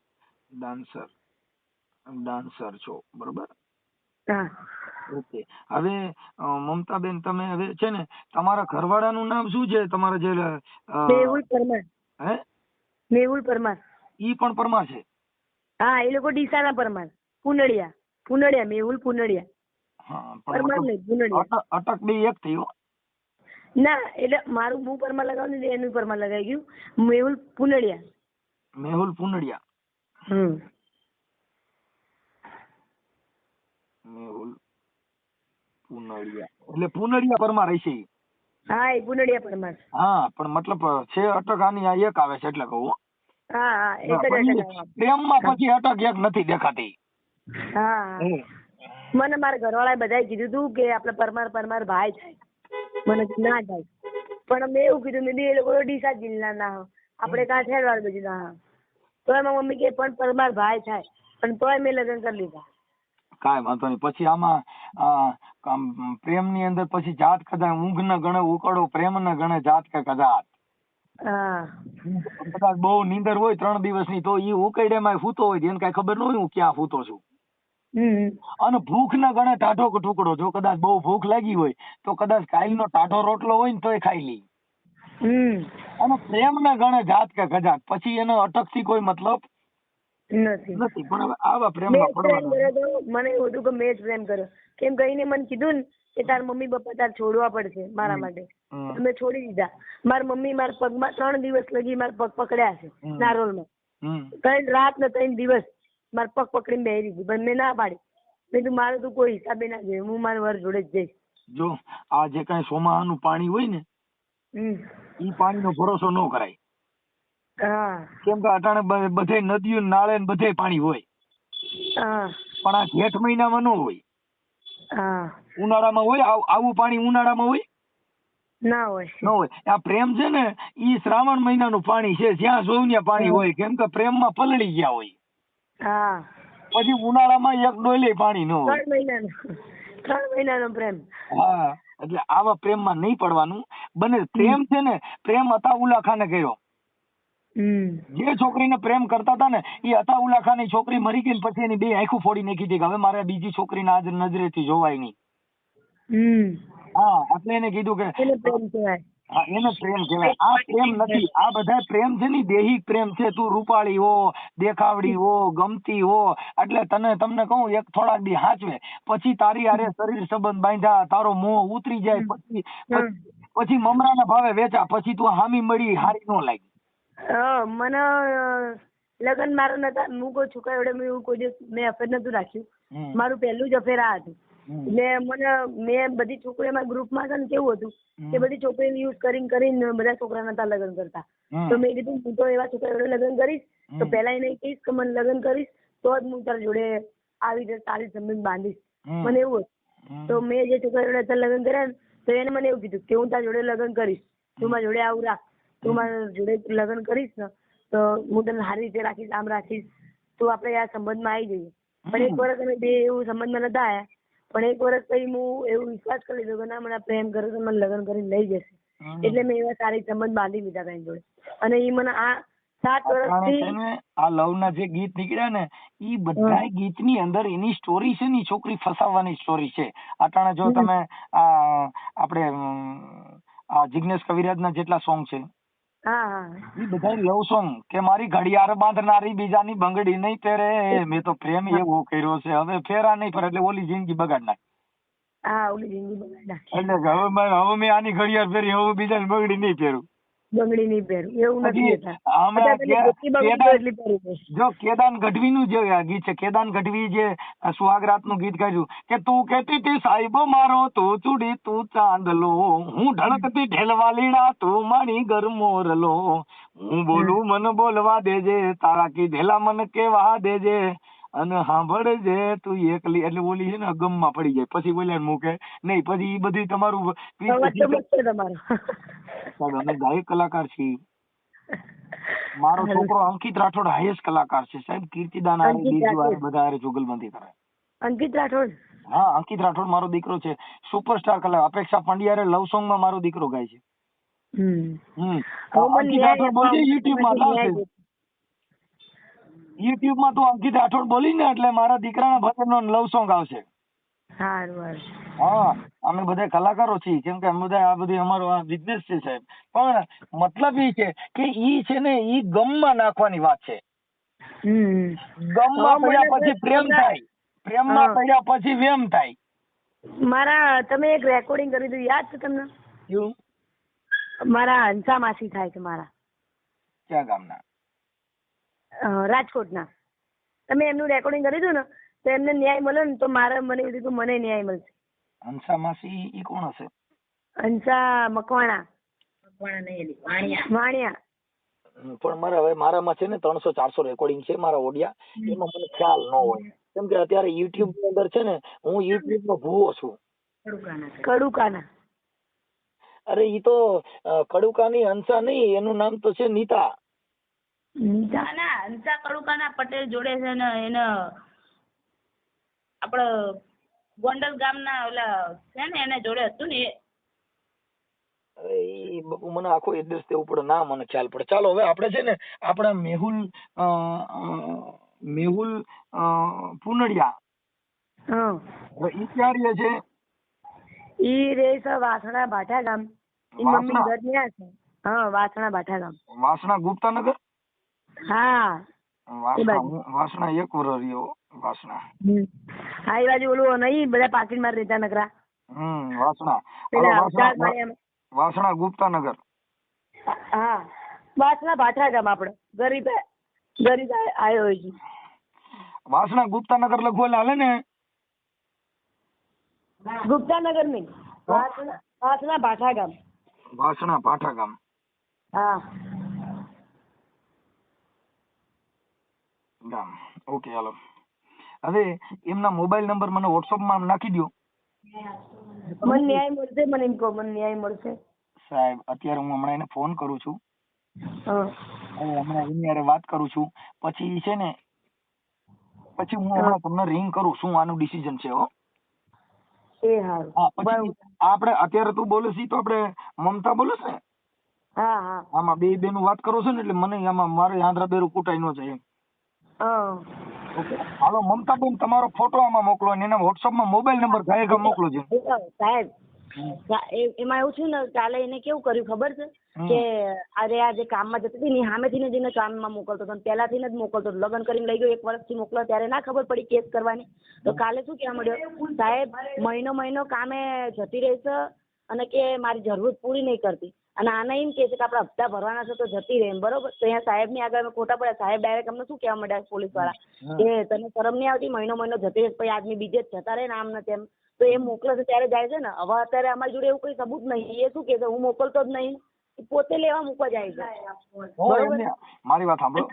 ડાન્સર છો, બરોબર? હા ઓકે. હવે મમતાબેન, તમે હવે છે ને તમારા ઘરવાળાનું નામ શું છે? તમારા જે મેહુલ પરમાર. હે? મેહુલ પરમાર. ઈ પણ પરમાર છે? હા, એ લોકો ડીસાના પરમાર. પુનડિયા મેહુલ પુનડિયા. હા, પરમાર નહીં, પુનડિયા. અટક બે એક થઈ હો. ના, એટલે મારું હું પરમાર લગાવ્યું ને એનું પરમાર લગાવી ગયું. મેહુલ પુનડિયા. મેહુલ પુનડિયા. મેહુલ પુનડિયા એટલે પુનડિયા પરમાર હશે ઈ. હા, એ પુનડિયા પરમાર. હા, પણ મતલબ છે અટક આની આ એક આવે છે એટલે કહું. હા હા, એક જ અટક. પ્રેમમાં પછી અટક એક નથી દેખાતી. હા, મને મારા ઘરવાળાએ બધાએ કીધું તું કે આપણે પરમાર ભાઈ થાય. મને ના થાય. પણ મેં એવું કીધું, મેં એ લોકો ડીસા જિલ્લાના આપણે કાંઠિયાવાડ બાજુના. તોય મારી મમ્મી કે પણ પરમાર ભાઈ થાય. પણ તોય મેં લગ્ન કરી લીધા. કાંઈ વાંધો નહીં. પછી આમાં પ્રેમ ની અંદર પછી જાત કદાચ ઊંઘ ના ગણે ઉકળો, પ્રેમ ના ગણે જાત કે કદાચ. હા કદાચ બહુ નીંદર હોય 3 દિવસની તો ઈ ઉકળે માં સૂતો હોય, એને કઈ ખબર ન હોય હું ક્યાં સૂતો છું. અને ભૂખ ના ગણે ટાઢો ટુકડો, જો કદાચ બહુ ભૂખ લાગી હોય તો કદાચ કાલ નો ટાઢો રોટલો હોય ને તોય ખાઈ લે. અને પ્રેમ ના ગણે જાત કે કદાચ, પછી એનો અટક થી કોઈ મતલબ નથી. પણ હવે આવા પ્રેમમાં પડવાના. મને એવું હતું કે મેં જ પ્રેમ કર્યો. કેમ કહીને મને કીધું ને કે તાર મમ્મી પપ્પા તાર છોડવા પડશે મારા માટે. મેં છોડી દીધા. મારી મમ્મી મારા પગમાં 3 દિવસ લગી મારા પગ પકડ્યા છે નારોલમાં. 3 રાત ને 3 દિવસ મારા પગ પકડીને બેહી દીધી. પણ મેં ના પાડી. મેં કીધું મારે તું કોઈ હિસાબે ના જોઈએ, હું મારા વર જોડે જ જઈશ. જો આ જે કઈ સોમાહાનું પાણી હોય ને ઈ પાણીનો ભરોસો ન કરાય. કેમ કે અટાણે બધે નદીઓ નાળે ને બધે પાણી હોય. પણ આ જેઠ મહિનામાં ન હોય. ઉનાળામાં હોય આવું પાણી, ઉનાળામાં હોય ના હોય. ન હોય. આ પ્રેમ છે ને ઈ શ્રાવણ મહિનાનું પાણી છે, જ્યાં જોયું ત્યાં પાણી હોય. કેમ કે પ્રેમમાં પલળી ગયા હોય. પછી ઉનાળામાં એક ડોલે પાણી ન હોય. 3 મહિનાનો પ્રેમ. હા, એટલે આવા પ્રેમમાં નહીં પડવાનું. બને પ્રેમ છે ને, પ્રેમ અતાઉલ્લા ખાને કર્યો. જે છોકરીને પ્રેમ કરતા હતા ને એ અતાઉલ્લા ખાની છોકરી મરી ગઈ પછી એની 2 આંખો ફોડી નાખી હતી કે હવે મારે બીજી છોકરીને આજ નજરેથી જોવાય નહીં. હા, એટલે એને કીધું કે એને પ્રેમ કહેવાય. આ પ્રેમ નથી. આ બધા પ્રેમ છે ને દેહિક પ્રેમ છે. તું રૂપાળી હો, દેખાવડી હો, ગમતી હો, એટલે તમને કહું એક થોડાક દી હાચવે, પછી તારી હારે શરીર સંબંધ બાંધ્યા, તારો મોહ ઉતરી જાય, પછી મમરાના ભાવે વેચા, પછી તું હામી મળી હારી ન લાગી. મને લગ્ન મારા નતા. હું કોઈ છોકરા જોડે મેં અફેર નતું રાખ્યું. મારું પહેલું જ અફેર આ હતું. એટલે મેં બધી છોકરીઓ મારા ગ્રુપમાં છે ને કેવું હતું કે બધી છોકરીને યુઝ કરીને બધા છોકરા નતા લગ્ન કરતા. તો મેં કીધું હું તો એવા છોકરા જોડે લગ્ન કરીશ તો પેલા એને કહીશ કે મને લગ્ન કરીશ તો જ હું તારા જોડે આવી રીતે સારી સંબંધ બાંધીશ. મને એવું હતું. તો મેં જે છોકરા જોડે લગ્ન કર્યા ને તો એને મને એવું કીધું કે હું તારા જોડે લગ્ન કરીશ, તું મારા જોડે આવું રાખ, તું મારા જોડે લગ્ન કરીશ ને તો હું તને સારી રીતે રાખીશ, આમ રાખીશ, તું આપણે આ સંબંધમાં આવી જઈએ. પણ 1 વર્ષ અમે 2 એવું સંબંધમાં નતા આવ્યા. પણ 1 વર્ષ પછી હું એવું વિશ્વાસ કરી લીધો કે ના મને પ્રેમ કરે તો મને લગ્ન કરીને લઈ જશે. એટલે મેં એવા સારી સંબંધ બાંધી લીધા તેની જોડે. અને એ મને આ 7 વર્ષથી આ લવ ના જે ગીત નીકળ્યા ને ઈ બધા ગીતની અંદર એની સ્ટોરી છે ને, છોકરી ફસાવવાની સ્ટોરી છે. અટાણે જો તમે આપણે આ જિગ્નેશ કવિરાજ ના જેટલા સોંગ છે હા હા ઈ બધા લવ સોંગ કે મારી ઘડિયાળ બાંધનારી બીજાની બંગડી નહીં પહેરે, મેં તો પ્રેમ એવો કર્યો છે હવે ફેરા નહીં ફરે, એટલે ઓલી જિંદગી બગાડ નાખી. હા ઓલી જિંદગી બગાડી નાખી. એટલે કે હવે મેં આની ઘડિયાળ પહેરી, હવે બીજાની બંગડી નહીં પહેરું. બંગડી નહીં પહેરું એવું નથી હજી હોતા. હમણાં અત્યારે જેટલી બંગડી હોય એટલી પહેરી દે. જો કેદાન ગઢવીનું જે આ ગીત છે, કેદાન ગઢવી જે સુહાગરાતનું ગીત ગાયું કે તું કહેતી હતી સાહેબ મારો તું ચૂડી તું ચાંદલો, હું ઢળકતી ઢેલવા લીડા તું મારી ગરમોરલો, હું બોલું મન બોલવા દેજે તારા કીધેલા મન કેવા દેજે, અને સાંભળજે તું એકલી. એટલે ઓલી છે ને ગમમાં પડી જાય, પછી બોલ્યા મૂકે નહીં, પછી ઈ બધી તમારું અવાજ તો મસ્ત છે તમારો. અમે ગાયક કલાકાર છીએ. મારો છોકરો અંકિત રાઠોડ હાઈએસ્ટ કલાકાર છે સાહેબ, કીર્તિદાન આરે અંકિત બીજુ આરે રાઠોડ. બધા આરે જુગલબંધી કરે. અંકિત રાઠોડ. હા અંકિત રાઠોડ મારો દીકરો છે, સુપરસ્ટાર કલાકાર. અપેક્ષા પંડ્યા લવ સોંગ માં મારો દીકરો ગાય છે. અંકિત રાઠોડ બોલજે યુટ્યુબ માં આવશે, યુટ્યુબ માં તો અંકિત રાઠોડ બોલી ને એટલે મારા દીકરાના ભજનનો લવ સોંગ આવશે. સારું. હા અમે બધા કલાકારો છીએ, કેમ કે અમે બધા આ બધી અમારો આ બિઝનેસ છે સાહેબ. પણ મતલબ એ છે કે ઈ છે ને ઈ ગમમાં નાખવાની વાત છે. ગમમાં પડ્યા પછી પ્રેમ થાય, પ્રેમમાં પડ્યા પછી વેમ થાય. મારા તમે એક રેકોર્ડિંગ કર્યું હતું યાદ છે તમને? શું? મારા હંસા માસી થાય છે મારા. ક્યાં ગામના? રાજકોટના. તમે એમનું રેકોર્ડિંગ કર્યું હતું ને તો એમને ન્યાય મળે ને તો મારે મને એવું થયું કે મને ન્યાય મળશે. હંસા માસી ઈ કોણ હશે? હંસા મકવાણા. વાણિયા. પણ મારામાં છે ને 300-400 રેકોર્ડિંગ છે મારા ઓડિયા, એમાં મને ખ્યાલ ન હોય, કેમ કે અત્યારે યુટ્યુબ ની અંદર છે ને હું યુટ્યુબ નો ભૂવો છું. કડુકાના. અરે ઈ તો કડુકાની હંસા નહીં, એનું નામ તો છે નીતા. હંસા કડુકાના પટેલ જોડે છે ને એને આપડે ગોંડલ ગામના ઓલા છે ને એને જોડે હતું ને. અરે ઈ બાપુ મને આખો એડ્રેસ દેવું પડે, ના મને ખ્યાલ પડે. ચાલો હવે આપણે છે ને આપણા મેહુલ પુનડિયા, હવે ઈ ક્યાં રહે છે? ઈ રે છે વાસણા ભાઠા ગામ. ઈ મમ્મી ઘર ત્યાં છે. હા વાસણા ભાઠા ગામ. વાસણા ગુપ્તાનગર? હા વાસણા એક વર રહ્યો વાસણા. હા એ બાજુ ઓલું નહીં બધા પાકીટ માં રહેતા નકરા. વાસણા વાસણા ગુપ્તાનગર. હા વાસણા ભાઠા ગામ. આપડે ગરીબ આવ્યો હોય છે. વાસણા ગુપ્તાનગર લખવું હાલે ને? ગુપ્તાનગર નહીં, વાસણા ભાઠા ગામ. વાસણા ભાઠા ગામ. હા ગામ. ઓકે હાલો. હવે એમના મોબાઈલ નંબર મને વોટ્સઅપ માં નાખી દો. મને ન્યાય મળશે, મને એમ કહો મને ન્યાય મળશે સાહેબ. અત્યારે હું હમણાં એને ફોન કરું છું, હમણાં એની હારે વાત કરું છું, પછી છે ને પછી હું હમણાં તમને રિંગ કરું શું આનું ડિસિઝન છે. હો એ હારું. પછી આપણે અત્યારે તું બોલે છે તો આપણે મમતા બોલે છે ને? હા હા આમાં બે બેનું વાત કરો છો ને એટલે મને આમાં મારે આંધ્રા બેરું કૂટાઈ ન જાય એમ. ઓકે હાલો મમતાબેન તમારો ફોટો આમાં મોકલો અને એના વોટ્સઅપ માં મોબાઈલ નંબર ગાયક મોકલો છે. સાહેબ એમાં એવું છે ને કાલે એને કેવું કર્યું ખબર છે કે અરે આ જે કામમાં જતી હતી ને સામેથી ને જેને કામમાં મોકલતો હતો પહેલાથી જ મોકલતો હતો. લગ્ન કરીને લઈ ગયો 1 વર્ષથી મોકલો ત્યારે ના ખબર પડી કેસ કરવાની. તો કાલે શું કહેવા મળ્યો સાહેબ મહિનો કામે જતી રહી છે અને કે મારી જરૂરત પૂરી નહીં કરતી અને આને એમ કે છે કે આપડા હપ્તા ભરવાના છે તો જતી રહે બરોબર. તો અહીંયા સાહેબ ની આગળ ખોટા પડ્યા. સાહેબ ડાયરેક્ટ અમને શું કહેવા માંડ્યા પોલીસ વાળા કે તને શરમ નહીં આવતી મહિનો જતી રહે પછી આદમી બીજે જ જતા રહે ને આમ ને તેમ. તો એ મોકલે છે ત્યારે જાય છે ને. હવે અત્યારે અમારી જોડે એવું કઈ સબૂત નહીં. એ શું કે છે હું મોકલતો જ નહીં, પોતે લેવા મૂકવા જાય છે. મારી વાત સાંભળો.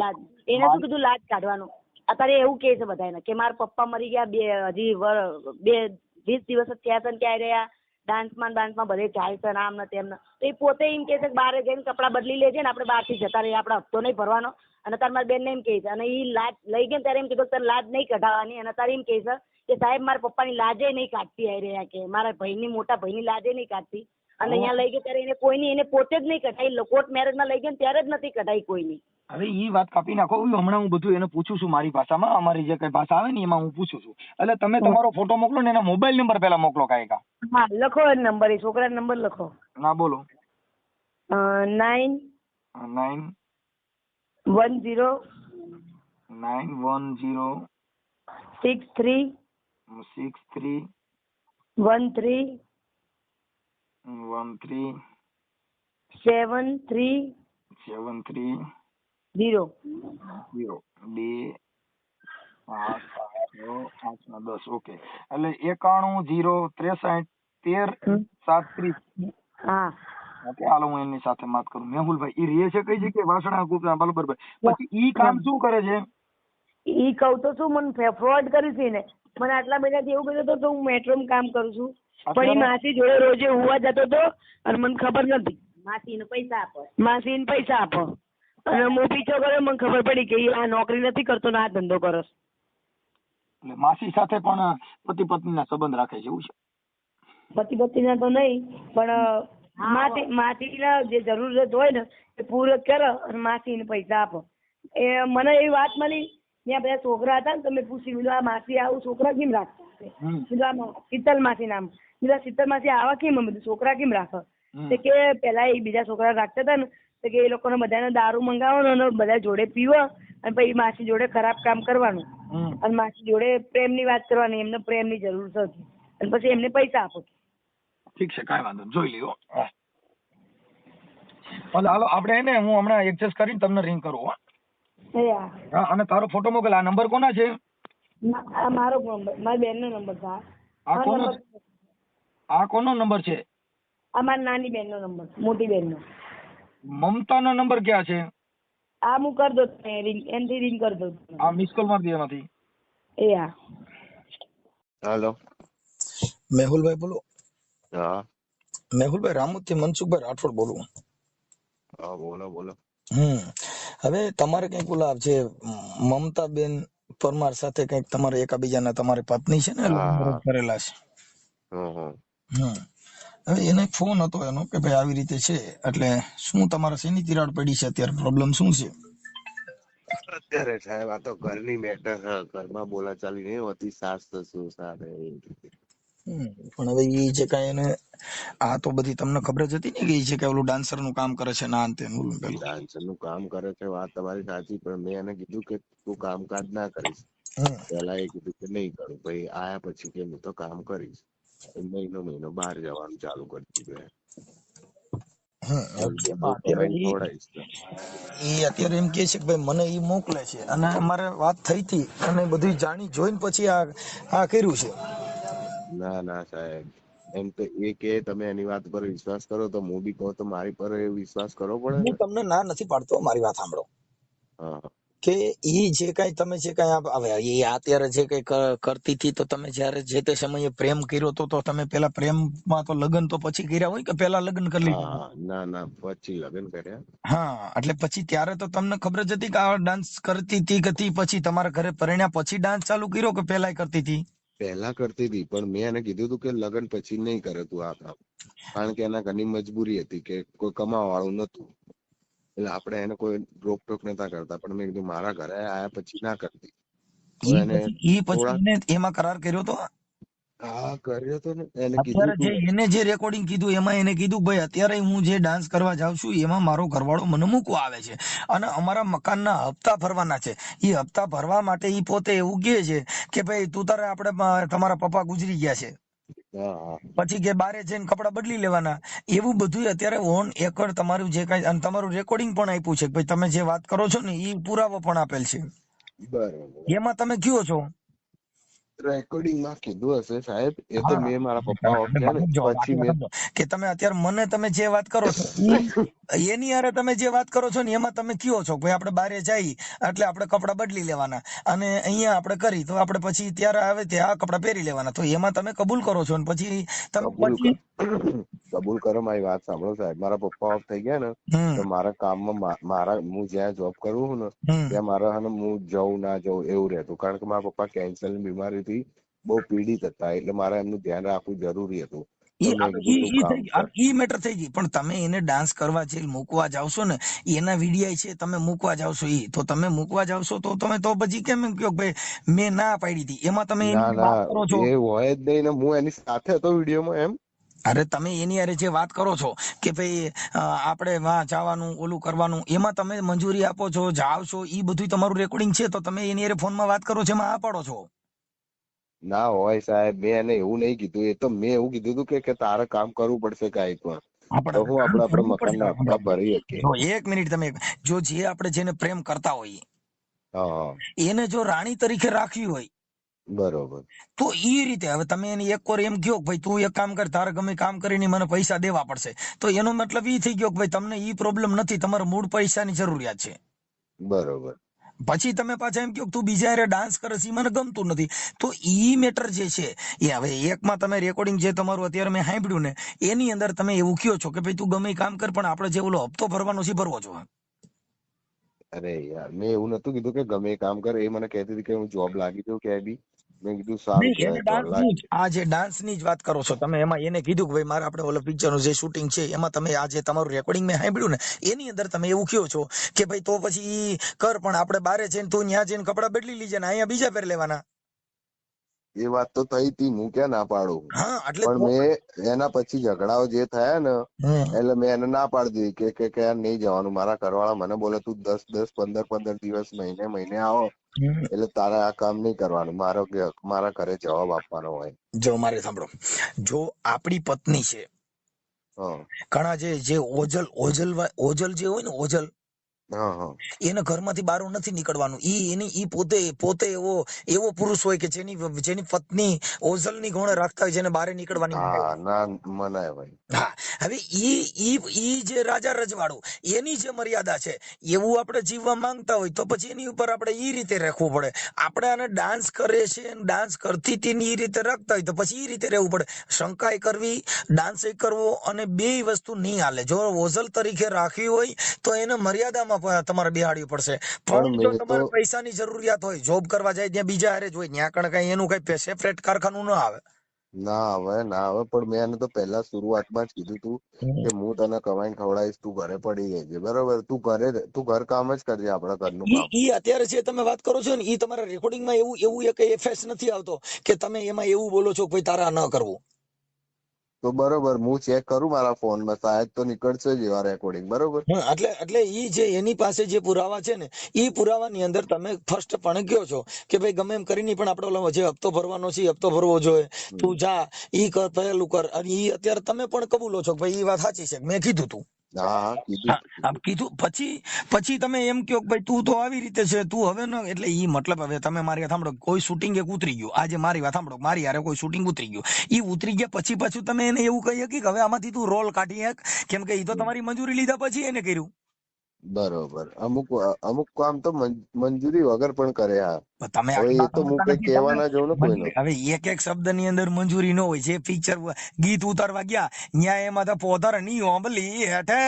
લાજ એને શું કીધું લાજ કાઢવાનું. અત્યારે એવું કે છે બધાને કે મારા પપ્પા મરી ગયા હજી 20 દિવસ જ થયા છે ને ક્યાં રહ્યા ડાન્સમાં બધે જાય છે આમ ને તેમ. તો એ પોતે એમ કે છે કે બહાર જઈને કપડાં બદલી લેજે ને આપણે બહારથી જતા રહીએ, આપણે હપ્તો નહીં ભરવાનો. અને તાર મારી બેન ને એમ કહે છે અને એ લાજ લઈ ગયા ત્યારે એમ કીધું તારે લાજ નહીં કઢાવવાની. અને તારે એમ કહે છે કે સાહેબ મારા પપ્પાની લાજે નહીં કાઢતી આવી રહ્યા કે મારા ભાઈની મોટા ભાઈની લાજે નહીં કાઢતી. અને અહીંયા લઈ ગયા ત્યારે એને કોઈની એને પોતે જ નહીં કઢાઈ. કોર્ટ મેરેજમાં લઈ ગયા ત્યારે જ નથી કઢાઈ કોઈની. હવે ઈ વાત કાપી નાખો. હમણાં હું બધું એને પૂછું છું મારી ભાષામાં, અમારી જે કઈ ભાષા આવે ને એમાં હું પૂછું છું. એટલે તમે તમારો ફોટો મોકલો ને એના મોબાઈલ નંબર પેલા મોકલો કાંઈ. હા લખો નંબર, એ છોકરાનો નંબર લખો. ના બોલો. 9 10 910 63 63 13 13 73 73 0. 0 2 5 8 10. ઓકે, એટલે 91 0 63 13 37. હા. ઓકે, હાલો હું એમની સાથે વાત કરું. મેહુલભાઈ ઈ રહે છે કઈ જગ્યાએ? વાસણા ગુપ્તા, બરોબર. પછી ઈ કામ શું કરે છે? ઈ કહું તો શું, મને ફ્રોડ કર્યું છે ને. મને આટલા મહિનાથી એવું કહેતો હતો કે હું મેટ્રોમાં કામ કરું છું, પણ ઈ માસી જોડે રોજે હુવા જતો હતો અને મને ખબર નથી. માસીને પૈસા આપો. માસીને પૈસા આપો અને હું પીછો કર્યો, મને ખબર પડી કે ઈ આ નોકરી નથી કરતો ને આ ધંધો કરે છે. એટલે માસી સાથે પણ પતિ પત્નીના સંબંધ રાખે છે, એવું છે? પતિ પત્નીના તો નહીં, પણ માસીના જે જરૂરત હોય ને એ પૂરત કરો અને માસીને પૈસા આપો. એ મને એવી વાત મળી, ત્યાં બધા છોકરા હતા ને, તમે પૂછી લીધું આ માસી આવું છોકરા કેમ રાખતા? શીતલ માસી નામ. બીજા શીતલ માસી આવા કેમ બધું છોકરા કેમ રાખો? કે પેલા એ બીજા છોકરા રાખતા હતા ને, તો કે એ લોકોને બધાને દારૂ મંગાવવાનો અને બધા જોડે પીવો અને પછી માસી જોડે ખરાબ કામ કરવાનું અને માસી જોડે પ્રેમની વાત કરવાની, એમને પ્રેમની જરૂર હતી અને પછી એમને પૈસા આપો. ઠીક છે, કાંઈ વાંધો નહીં, જોઈ લ્યો. હાલો આપણે એને હું હમણાં એડજસ્ટ કરીને તમને રિંગ કરું. હા, અને તારો ફોટો મોકલ. આ નંબર કોના છે? આ મારો નંબર, મારી બેનનો નંબર છે. આ કોનો નંબર છે? આ મારી નાની બેનનો નંબર, મોટી બેનનો. મમતાનો નંબર ક્યાં છે? આ હું કરી દઉં, રિંગ એનથી રિંગ કરી દઉં. આ મિસ કોલ મારી દે એમાંથી. હા. હેલો, મેહુલભાઈ બોલો. હા મેહુલભાઈ રામોદથી મનસુખભાઈ રાઠોડ બોલું. હા, બોલો બોલો. હવે તમારે કઈક ઓલા જે મમતાબેન પરમાર સાથે કઈક તમારે એકાબીજાના તમારી પત્ની છે ને લગ્ન કરેલા છે. હવે એને ફોન હતો એનો કે ભાઈ આવી રીતે છે, એટલે શું તમારે શેની તિરાડ પડી છે અત્યારે? પ્રોબ્લેમ શું છે અત્યારે? સાહેબ આ તો ઘરની મેટર છે, ઘરમાં બોલાચાલી નહીં હોતી સાસ સસુર સાથે. પણ હવે એ જે કઈ એને આ તો બધી તમને ખબર જ હતી ને કે એ છે કે ઓલું ડાન્સર નું કામ કરે છે ના અંતે ડાન્સર નું કામ કરે છે, વાત તમારી સાચી, પણ મેં એને કીધું કે તું કામકાજ ના કરીશ. પેલા એ કીધું કે નહીં કરું, ભાઈ આયા પછી કે હું તો કામ કરીશ. મહિનો બહાર જવાનું ચાલુ કરી દીધું. અત્યારે એમ કે છે કે ભાઈ મને ઈ મોકલે છે અને અમારે વાત થઈ હતી અને બધું જાણી જોઈને પછી આ કર્યું છે. ના ના સાહેબ, એમ તો એ કે તમે એની વાત પર વિશ્વાસ કરો તો હું બી કહું તો મારી પર વિશ્વાસ કરવો પડે. હું તમને ના નથી પાડતો, મારી વાત સાંભળો. કે ઈ જે કઈ તમે જે કઈ અત્યારે જે કઈ કરતી હતી, તો તમે જયારે જે તે સમયે પ્રેમ કર્યો તો તમે પેલા પ્રેમમાં તો લગ્ન તો પછી કર્યા હોય કે પેલા લગ્ન કરી લીધા? ના ના, પછી લગ્ન કર્યા. હા, એટલે પછી ત્યારે તો તમને ખબર જ હતી કે આ ડાન્સ કરતી હતી કે પછી તમારા ઘરે પરિણ્યા પછી ડાન્સ ચાલુ કર્યો કે પેલા કરતી હતી? પહેલા કરતી હતી, પણ મેં એને કીધું હતું કે લગ્ન પછી નહીં કરે તું આ કામ, કારણ કે એના ઘરની મજબૂરી હતી કે કોઈ કમાવા વાળું નતું, એટલે આપણે એને કોઈ રોકટોક નતા કરતા. પણ મેં કીધું મારા ઘરે આયા પછી ના કરતી. એમાં કરાર કર્યો તો? હા, કર્યો તો ને. અત્યારે જે એને જે રેકોર્ડિંગ કીધું એમાં એને કીધું ભાઈ અત્યારે હું જે ડાન્સ કરવા જાઉં છું એમાં મારો ઘરવાળો મને મૂકવા આવે છે અને અમારા મકાનના હપ્તા ભરવાના છે. એ હપ્તા ભરવા માટે એ પોતે એવું કહે છે કે ભાઈ તું તારે આપણે તમારા પપ્પા ગુજરી ગયા છે પછી કે બારે જઈને કપડા બદલી લેવાના, એવું બધું અત્યારે ઓન એકર તમારું જે કઈ અને તમારું રેકોર્ડિંગ પણ આપ્યું છે કે ભાઈ તમે જે વાત કરો છો ને એ પુરાવો પણ આપેલ છે. બરાબર, એમાં તમે કયો છો? રેકોર્ડિંગ માં કીધું હશે સાહેબ, એ તો મેં મારા પપ્પા પછી કે તમે અત્યારે મને તમે જે વાત કરો છો એની હારે તમે જે વાત કરો છો ને એમાં તમે કયો છો ભાઈ આપણે બારે જઈ એટલે આપણે કપડા બદલી લેવાના અને અહીંયા આપણે કરી તો આપણે પછી ત્યારે આવે ત્યાં આ કપડા પહેરી લેવાના, તો એમાં તમે કબૂલ કરો છો ને પછી તમે કબૂલ કરો. મારી વાત સાંભળો સાહેબ, મારા પપ્પા ઓફ થઈ ગયા ને તો મારા કામમાં હું જ્યાં જોબ કરું છું ને ત્યાં મારા હું જવું ના જવું એવું રહેતું, કારણ કે મારા પપ્પા કેન્સર ની બીમારીથી બહુ પીડિત હતા, એટલે મારે એમનું ધ્યાન રાખવું જરૂરી હતું. ઈ મેટર થઈ ગઈ, પણ તમે એને ડાન્સ કરવા જે મૂકવા જાવશો ને એના વિડીયો છે તમે મૂકવા જાવશો તો તમે મૂકવા જાવશો તો તમે તો પછી કેમ એમ કહો ભાઈ મેં ના પાડી હતી, એમાં તમે વાત કરો છો? એ હોય જ નહીં ને, હું એની સાથે હતો વિડીયોમાં. એમ અરે તમે એની હારે જે વાત કરો છો કે ભાઈ આપણે વાં જવાનું ઓલું કરવાનું, એમાં તમે મંજૂરી આપો છો, જાઓ છો, એ બધું તમારું રેકોર્ડિંગ છે, તો તમે એની હારે ફોનમાં વાત કરો છો એમાં આ પાડો છો? ના હોય સાહેબ, મેં એને એવું નહીં કીધું. એ તો મેં એવું કીધું હતું કે તારે કામ કરવું પડશે કાંઈ પણ, તો હું આપણે મકાનના હપ્તા ભરી શકીએ. જો 1 મિનિટ, તમે જો જે આપણે જેને પ્રેમ કરતા હોઈએ હા, એને જો રાણી તરીકે રાખવી હોય બરોબર. તો એ રીતે હવે તમે એને એક વાર એમ કહો ભાઈ તું એક કામ કર, તારે ગમે કામ કરીને મને પૈસા દેવા પડશે, તો એનો મતલબ એ થઈ ગયો કે ભાઈ તમને ઈ પ્રોબ્લેમ નથી, તમારે મૂળ પૈસાની જરૂરિયાત છે. બરોબર. પછી તમે પાછા એમ કહો તું બીજા હારે ડાન્સ કરે છે, મને ગમતું નથી, તો ઈ મેટર જે છે એ હવે એકમાં તમે રેકોર્ડિંગ જે તમારું અત્યારે મેં સાંભળ્યું ને એની અંદર તમે એવું કહો છો કે ભાઈ તું ગમે કામ કર, પણ આપણે જે ઓલો હપ્તો ભરવાનો છે ભરવો છો. અરે યાર, મેં એવું નતું કીધું કે ગમે એ કામ કર. એ મને કહેતી હતી કે હું જોબ લાગી દઉં ક્યાંય બી. મેં કીધું સારું કહેવાય તો લાગી. આ જે ડાન્સ ની જ વાત કરો છો તમે, એમાં એને કીધું કે ભાઈ મારે આપણે ઓલા પિક્ચર નું જે શૂટિંગ છે એમાં તમે આ જે તમારું રેકોર્ડિંગ મેં સાંભળ્યું ને એની અંદર તમે એવું કહો છો કે ભાઈ તો પછી ઈ કર, પણ આપણે બારે જઈને તું ત્યાં જઈને કપડા બદલી લીજે ને અહીંયા બીજા પહેર લેવાના. એ વાત તો થઈ હતી, હું ક્યાં ના પાડું. હા, એટલે પણ મેં એના પછી ઝઘડાઓ જે થયા ને એટલે મેં એને ના પાડી દીધી કે યાર નહીં જવાનું. મારા ઘરવાળા મને બોલે તું 10-10, 15-15 દિવસ, મહિને આવો એટલે તારે આ કામ નહીં કરવાનું. મારા ઘરે જવાબ આપવાનો હોય. જો મારે સાંભળો, જો આપણી પત્ની છે, હા, ઘણા જે ઓજલ જે હોય ને ઓજલ, હા, હા, એને ઘરમાંથી બહાર નથી નીકળવાનું. ઈ પોતે એવો પુરુષ હોય કે જેની પત્ની ઓઝલની ગુણ રાખતા હોય, જેને બહાર નીકળવાની મનાય હા, હોય. ના મનાય ભાઈ. હા, હવે ઈ જે રાજા રજવાડું એની જે મર્યાદા છે એવું આપણે જીવવા માંગતા હોય તો પછી એની ઉપર આપણે ઈ રીતે રાખવું પડે. આપણે આને ડાન્સ કરે છે, ડાન્સ કરતી હતી એ રીતે રાખતા હોય તો પછી ઈ રીતે રહેવું પડે. શંકાય કરવી, ડાન્સ કરવો અને બે વસ્તુ નહીં હાલે. જો ઓઝલ તરીકે રાખવી હોય તો એને મર્યાદામાં તમારે બેહાડવી પડશે. પણ જો તમારે પૈસાની જરૂરિયાત હોય, જોબ કરવા જાય ત્યાં બીજા હારે જ હોય, ત્યાં કણ કઈ એનું કઈ સેપરેટ કારખાનું ના આવે. ના આવે. પણ મેં એને તો પહેલા શરૂઆતમાં જ કીધું તું કે હું તને કમાઈને ખવડાવીશ, તું ઘરે પડી રહેજે. બરોબર, તું ઘર કામ જ કરજે, આપણા ઘરનું કામ. ઈ અત્યારે જે તમે વાત કરો છો ને ઈ તમારા રેકોર્ડિંગમાં એવું એક એફએસ નથી આવતો કે તમે એમાં એવું બોલો છો કે ભાઈ તારા ન કરવું. તો બરોબર, હું ચેક કરું મારા ફોનમાં, શાયદ તો નીકળશે જ એવા રેકોર્ડિંગ. બરોબર. એટલે ઈ જે એની પાસે જે પુરાવા છે ને ઈ પુરાવાની અંદર તમે ફર્સ્ટ પણ કહો છો કે ભાઈ ગમે એમ કરીને પણ આપણે ઓલો જે હપ્તો ભરવાનો છે હપ્તો ભરવો જોઈએ, તું જા ઈ કર, પહેલું કર. અને ઈ અત્યારે તમે પણ કબૂલો છો કે ભાઈ ઈ વાત સાચી છે, મેં કીધું તું. હા, કીધું પછી તમે એમ કહો કે ભાઈ તું તો આવી રીતે છે, તું હવે ન, એટલે ઈ મતલબ હવે તમે મારી વાત સાંભળો, કોઈ શૂટિંગ એક ઉતરી ગયું, આજે મારી વાત સાંભળો, મારી યારે કોઈ શૂટિંગ ઉતરી ગયું, ઈ ઉતરી ગયા પછી પાછું તમે એને એવું કહી કે હવે આમાંથી તું રોલ કાઢી એક, કેમ કે ઈ તો તમારી મંજૂરી લીધા પછી એને કર્યું. બરોબર. અમુક કામ તો મંજૂરી વગર પણ કરે. હા, તમે હવે એ તો હું કઈ કહેવાના જઉં ને કોઈને. હવે એક શબ્દ ની અંદર મંજૂરી ન હોય. જે પિક્ચર ગીત ઉતારવા ગયા ન્યા એમાં તો પોતાર ની ઓંબલી હેઠે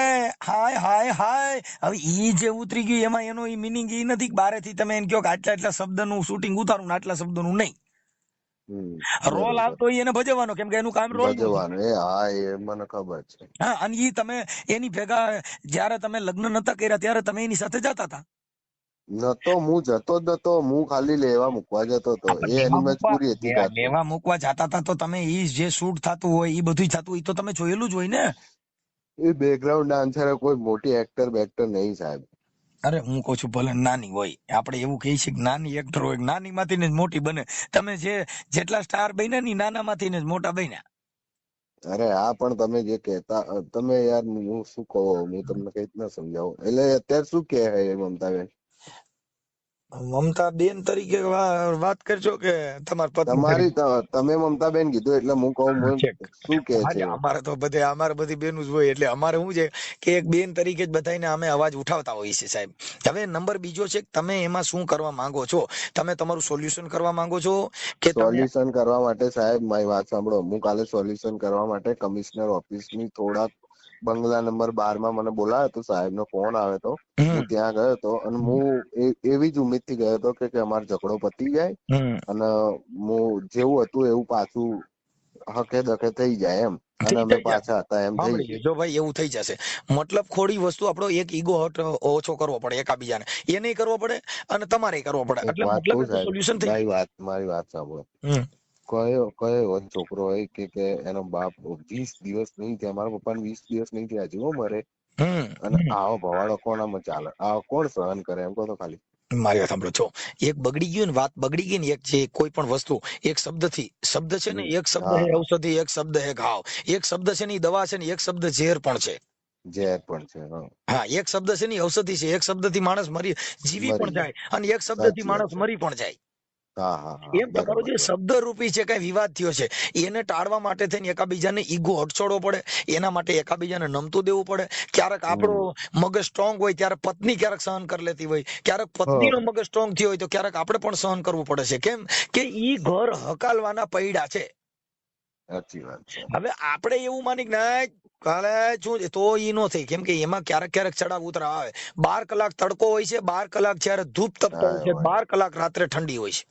હાય હાય હાય. હવે ઈ જે ઉતરી ગયું એમાં એનો ઈ મિનિંગ ઈ નથી કે બારેથી તમે એમ કહો કે આટલા શબ્દ નું શૂટિંગ ઉતારું ને આટલા શબ્દ નું નહીં. રોલ આવતો હોય એને ભજવવાનો, કેમ કે એનું કામ રોલ ભજવવાનું. હા, એ મને ખબર છે. હા, અને ઈ તમે એની ભેગા જયારે તમે લગ્ન નતા કર્યા ત્યારે તમે એની સાથે જતા હતા. નતો, હું જતો જ નતો. હું ખાલી લેવા મૂકવા જતો હતો. એ એની મજબૂરી હતી. લેવા મૂકવા જતા હતા તો તમે ઈ જે શૂટ થતું હોય ઈ બધું થતું હોય તો તમે જોયેલું જ હોય ને. એ બેકગ્રાઉન્ડ ડાન્સર કોઈ મોટી એક્ટર બેક્ટર નહીં સાહેબ. અરે હું કઉ છું ભલે નાની હોય, આપણે એવું કહી છીએ કે નાની એક્ટર હોય, નાની માંથી જ મોટી બને. તમે જેટલા સ્ટાર બન્યા ને નાના માંથી જ મોટા બન્યા. અરે હા, પણ તમે જે કહેતા, તમે યાર હું શું કહું, હું તમને કઈ રીતના સમજાવું. એટલે અત્યારે શું કહે મમતાબેન? મમતા બેન તરીકે વાત કરજો કે તમારા પત્ની? તમે મમતાબેન કીધું એટલે હું કહું શું કે છે. અમારે બધી બેનું જ હોય એટલે અમારે શું છે કે એક બેન તરીકે જ બધાને અમે અવાજ ઉઠાવતા હોઈએ છીએ સાહેબ. હવે નંબર બીજો છે કે તમે એમાં શું કરવા માંગો છો? તમે તમારું સોલ્યુશન કરવા માંગો છો કે સોલ્યુશન કરવા માટે સાહેબ મારી વાત સાંભળો. હું કાલે સોલ્યુશન કરવા માટે કમિશનર ઓફિસની થોડાક બંગલા નંબર 12 માં મને બોલાયો તો, સાહેબ નો ફોન આવ્યો હતો. હું ત્યાં ગયો હતો અને હું એવી જ ઉમ્મીદ થી ગયો હતો કે અમારો ઝઘડો પતી જાય અને હું જેવું હતું એવું પાછું હકે દકે થઈ જાય એમ, અને અમે પાછા હતા એમ થઈ ગયું. જો ભાઈ એવું થઈ જશે, મતલબ ખોડી વસ્તુ આપણો એક ઈગો હટ ઓછો કરવો પડે એકાબીજાને, એ નહીં કરવો પડે અને તમારે કરવો પડે, એટલે મતલબ સોલ્યુશન થઈ જાય. મારી વાત સાંભળો. કયો કયો એવો છોકરો હોય કે એનો બાપ 20 દિવસ નહીં થયા, મારા પપ્પાને 20 દિવસ નહીં થયા હજુ મરે, અને આવો ભવાડો કોણામાં ચાલે? આવો કોણ સહન કરે? એમ કહો તો ખાલી. મારી વાત સાંભળો છો, એક બગડી ગયું ને, વાત બગડી ગઈ ને, એક જે કોઈ પણ વસ્તુ એક શબ્દ છે ને, એક શબ્દ હે ઔષધિ, એક શબ્દ હે ઘાવ, એક શબ્દ છે ને ઈ દવા છે ને, એક શબ્દ ઝેર પણ છે. ઝેર પણ છે. હા, એક શબ્દ છે ને ઈ ઔષધિ છે, એક શબ્દ થી માણસ જીવી પણ જાય, અને એક શબ્દ થી માણસ મરી પણ જાય. એમ તમારો જે શબ્દ રૂપી છે કઈ વિવાદ થયો છે, એને ટાળવા માટે થઈને એકાબીજાને ઈગો હટછોડવો પડે, એના માટે એકાબીજાને નમતું દેવું પડે. ક્યારેક આપણો મગજ સ્ટ્રોંગ હોય ત્યારે પત્ની ક્યારેક સહન કરી લેતી હોય, ક્યારેક પત્નીનો મગજ સ્ટ્રોંગ થયો હોય તો ક્યારેક આપણે પણ સહન કરવું પડે છે. કેમ કે ઈ ઘર હકાલવાના પૈડા છે. સાચી વાત છે. હવે આપણે એવું માની કે ના કાલે શું તો ઈ નો થઈ, કેમ કે એમાં ક્યારેક ક્યારેક ચડાવ ઉતરાવ આવે. 12 કલાક તડકો હોય છે, 12 કલાક જ્યારે ધૂપ તપતો હોય છે, 12 કલાક રાત્રે ઠંડી હોય છે.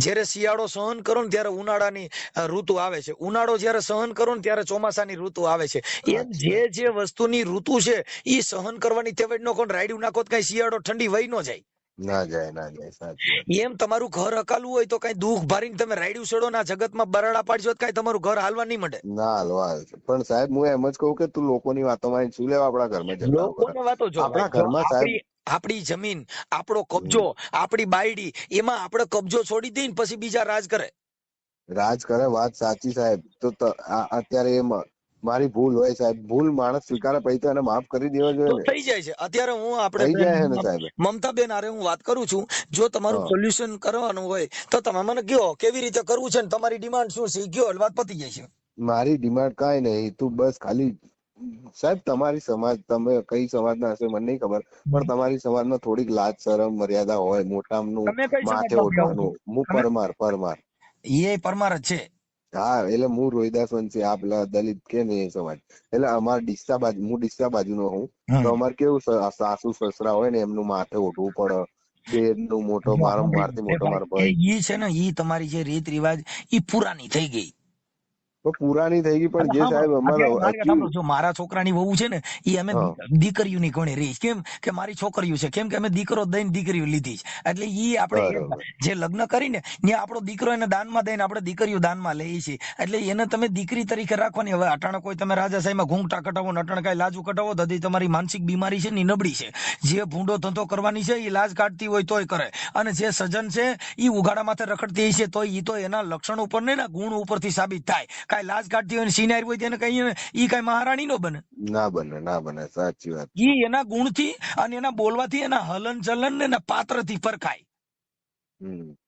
જયારે શિયાળો સહન કરો ને ત્યારે ઉનાળાની ઋતુ આવે છે, ઉનાળો જયારે સહન કરો ને ત્યારે ચોમાસાની ઋતુ આવે છે. એમ જે વસ્તુની ઋતુ છે એ સહન કરવાની તેવડ નો કોણ રાયડું નાખો તો કઈ શિયાળો ઠંડી વહી નો જાય. ના જાય. સાચી વાત. એમ તમારું ઘર હકાલવું હોય તો કઈ દુઃખ ભારીને તમે રાયડું છોડો ના જગતમાં બરાડા પાડશો તો કઈ તમારું ઘર હાલવા નહીં મળે. ના હાલવા. પણ સાહેબ હું એમ જ કહું કે તું લોકોની વાતોમાં શું લેવા આપણા ઘરમાં ઝઘડા? લોકોની વાતો જો, આપણા ઘરમાં સાહેબ આપણી જમીન, આપણો કબજો, આપણી બાયડી, એમાં આપણે કબજો છોડી દઈને પછી બીજા રાજ કરે. વાત સાચી સાહેબ. તો અત્યારે મારી ભૂલ હોય સાહેબ, ભૂલ માણસ સ્વીકારે પછી તો એને માફ કરી દેવા જોઈએ ને. થઈ જાય છે. અત્યારે હું આપણે મમતાબેન હારે હું વાત કરું છું, જો તમારું સોલ્યુશન કરવાનું હોય તો તમે મને કહો કેવી રીતે કરવું છે ને તમારી ડિમાન્ડ શું છે, કયો વાત પતી જાય છે. મારી ડિમાન્ડ કાંઈ નહીં, તું બસ ખાલી સાહેબ તમારી સમાજ, તમે કઈ સમાજના હશે મને નહીં ખબર, પણ તમારી સમાજમાં થોડીક લાજ શરમ મર્યાદા હોય, મોટાનું માથે ઉઠવાનું. હું પરમાર એ પરમાર જ છે. હા, એટલે હું રોહિદાસ વંશી, આ પેલા દલિત કે ને એ સમાજ, એટલે અમારા ડીસા બાજુ, હું ડીસા બાજુનો હું, તો અમારે કેવું સાસુ સસરા હોય ને એમનું માથે ઉઠવું પડે. બેનનું મોટો મારથી મોટો મારો ભાઈ ઈ છે ને, ઈ તમારી જે રીત રિવાજ ઈ પુરાની થઈ ગઈ. પુરાની થઈ ગઈ. પણ જે સાહેબ મારા છોકરાની વહુ છે ને, એ અમે દીકરીઓની ગણી રહી. કેમ કે મારી છોકરીઓ છે, કેમ કે અમે દીકરો દઈને દીકરીઓ લીધી છે. એટલે ઈ આપણે જે લગ્ન કરીને ત્યાં આપણો દીકરો એને દાનમાં દઈને આપણે દીકરીઓ દાનમાં લઈએ છીએ. એટલે એને તમે દીકરી તરીકે રાખવાની. હવે અટાણે કોઈ તમે રાજાશાહીમાં ઘૂંઘટા કટાવો ને અટાણે કઈ લાજુ કટાવો તો તમારી માનસિક બીમારી છે ને નબળી છે. જે ભૂંડો ધંધો કરવાની છે એ લાજ કાઢતી હોય તોય કરે, અને જે સજ્જન છે એ ઉઘાડા માથે રખડતી છે તો એ તો એના લક્ષણ ઉપર ને ગુણ ઉપરથી સાબિત થાય. કઈ લાજ કાઢતી હોય સિનારી હોય તેને કઈ ઈ કઈ મહારાણી નો બને. ના બને. સાચી વાત. ઈ એના ગુણથી અને એના બોલવાથી, એના હલન ચલન ને એના પાત્રથી પરખાય.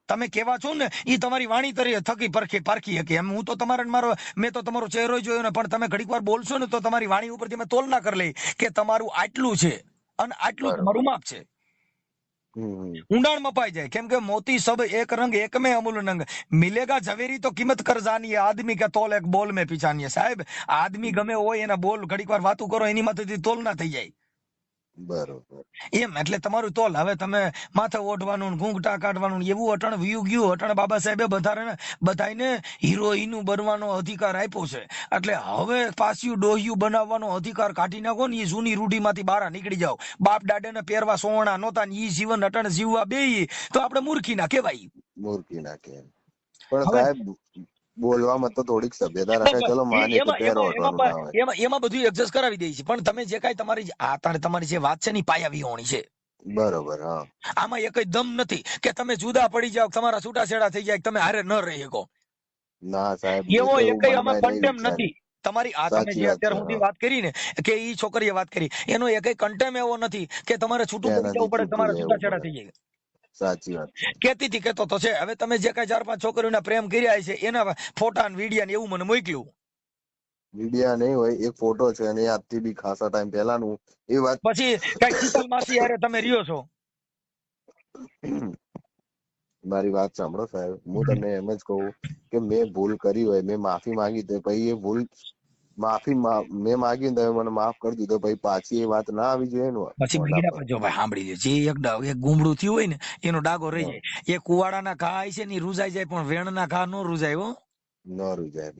તમે કેવા છો ને ઈ તમારી વાણી થકી પારખી શકે. એમ હું તો મેં તો તમારો ચહેરો જોયો ને, પણ તમે ઘડીક વાર બોલશો ને તો તમારી વાણી ઉપરથી મેં તોલના કરી લઈ કે તમારું આટલું છે અને આટલું તમારું માપ છે. ઊંડાણ મપાઈ જાય. કેમ કે મોતી સબ એક રંગ એક में अमूल नंग मिलेगा ઝવેરી તો કિંમત કર જાની આદમી કે તોલ એક બોલ में पिछानी. સાહેબ આદમી ગમે હોય એના બોલ ઘડીક વાર વાતું કરો એની માથેથી તોલ ના થઈ જાય. બરોબર. એમ એટલે તમારું તોલ. હવે તમે માથે ઓઢવાનું ઘૂંઘટા કાઢવાનું એવું અટણ વ્યુ ગયું. અટણ બાબા સાહેબે બધાને હિરોઈનું બનવાનો અધિકાર આપ્યો છે. એટલે હવે પાછું ડોહિયું બનાવવાનો અધિકાર કાઢી નાખો ને, એ જૂની રૂઢીમાંથી બહાર નીકળી જાઓ. બાપ દાદાને પહેરવા સોવણા નહોતા ને ઈ જીવન અટણ જીવવા બેય તો આપણે મૂર્ખી ના કહેવાય. પણ સાહેબ બોલવામાં તો થોડીક સભ્યતા રાખે. ચલો માની કે એમાં બધું એડજસ્ટ કરાવી દે છે. પણ તમે જે કાંઈ તમારી જે વાત છે ને પાયા વિહોણી છે. બરોબર. આમાં એક દમ નથી કે તમે જુદા પડી જાઓ, તમારા છૂટાછેડા થઈ જાય, તમે હારે ન રહી શકો. ના સાહેબ, એવો એકય આમાં કન્ટેમ નથી. તમારી આ તમે જે અત્યાર સુધી વાત કરી ને કે ઈ છોકરીએ વાત કરી, એનો એકય કન્ટેમ એવો નથી કે તમારે છૂટું પડી જવું પડે, તમારા છૂટાછેડા થઈ જાય. સાચી વાત. કેતી હતી કેતો તો છે. હવે તમે જે કઈ 4-5 છોકરીઓના પ્રેમ કર્યા છે એના ફોટા ને વિડિયા ને એવું મને મોકલ્યું. વિડિયા નહીં હોય, એક ફોટો છે અને આજથી બી ખાસા ટાઈમ પહેલાનું એ વાત. પછી કઈ શીતલ માસી હારે તમે રહ્યો છો. મારી વાત સાંભળો સાહેબ, હું તમને એમ જ કહું કે મેં ભૂલ કરી હોય, મેં માફી માંગી તો પછી એ ભૂલ મેં માગી તમે મને માફ કરી દીધો, પછી પાછી એ વાત ના આવી જોઈએ ને. પછી બીડા પર જો ભાઈ સાંભળી લે, જે એક ગુમડું થયું હોય ને એનો ડાઘો રહી જાય. એ કુવાડાના ઘા છે ને રૂજાઈ જાય, પણ વેણના ઘા નો રૂજાય. હો ન રૂજાય.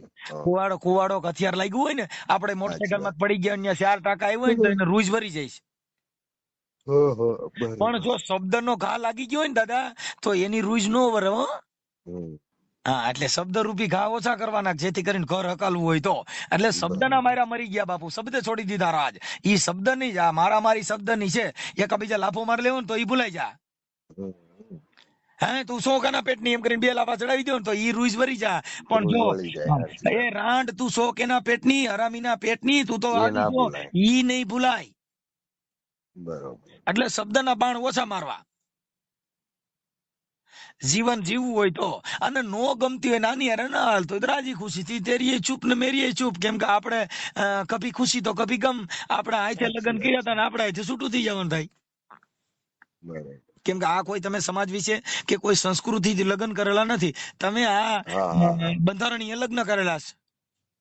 કુવાડો હથિયાર લાગ્યું હોય ને, આપણે મોટરસાયકલ માં પડી ગયા 4 ટાંકા આવ્યો હોય ને તો એને રૂજ ભરી જાય છે. પણ જો શબ્દ નો ઘા લાગી ગયો હોય ને દાદા, તો એની રૂજ નો વરે. હમ. હા, એટલે શબ્દરૂપી ઘા ઓછા કરવાના, જેથી કરીને ઘર હકાલવું હોય તો. એટલે શબ્દના માર્યા મરી ગયા બાપુ, શબ્દ છોડી દીધા રાજ. ઈ શબ્દ ની જ મારી શબ્દની છે. એકબીજા લાફો માર લેવો ને તો ઈ ભૂલાઈ જા. હમ. હે તું 100 કાના પેટની એમ કરીને 2 લાફા ચડાવી દો ને તો ઈ રૂઈસ વરી જા. પણ રોજ જો વળી જાય, સાચી એ વાત. રાંડ તું 100 કેના પેટની, હરામીના પેટની, તું તો એ આદિ ના છો, ભૂલાય. ઈ નહીં ભૂલાય. બરોબર. એટલે શબ્દના બાણ ઓછા મારવા. જીવન જીવવું હોય તો. અને નો ગમતી હોય નાની હારે ના હાલતો હોય તો રાજી ખુશીથી તેરીએ ચૂપ ને મેરીએ ચૂપ. કેમ કે આપણે કભી ખુશી તો કભી ગમ. આપણા હાથે સાચી લગ્ન વાત કર્યા છે. હતા ને આપણા હાથે છૂટું થઈ જવાનું થાય. બરોબર. કેમ કે આ કોઈ તમે સમાજ વિશે કે કોઈ સંસ્કૃતિ લગ્ન કરેલા નથી. તમે આ હા હા હા, બંધારણીય લગ્ન કરેલા છે.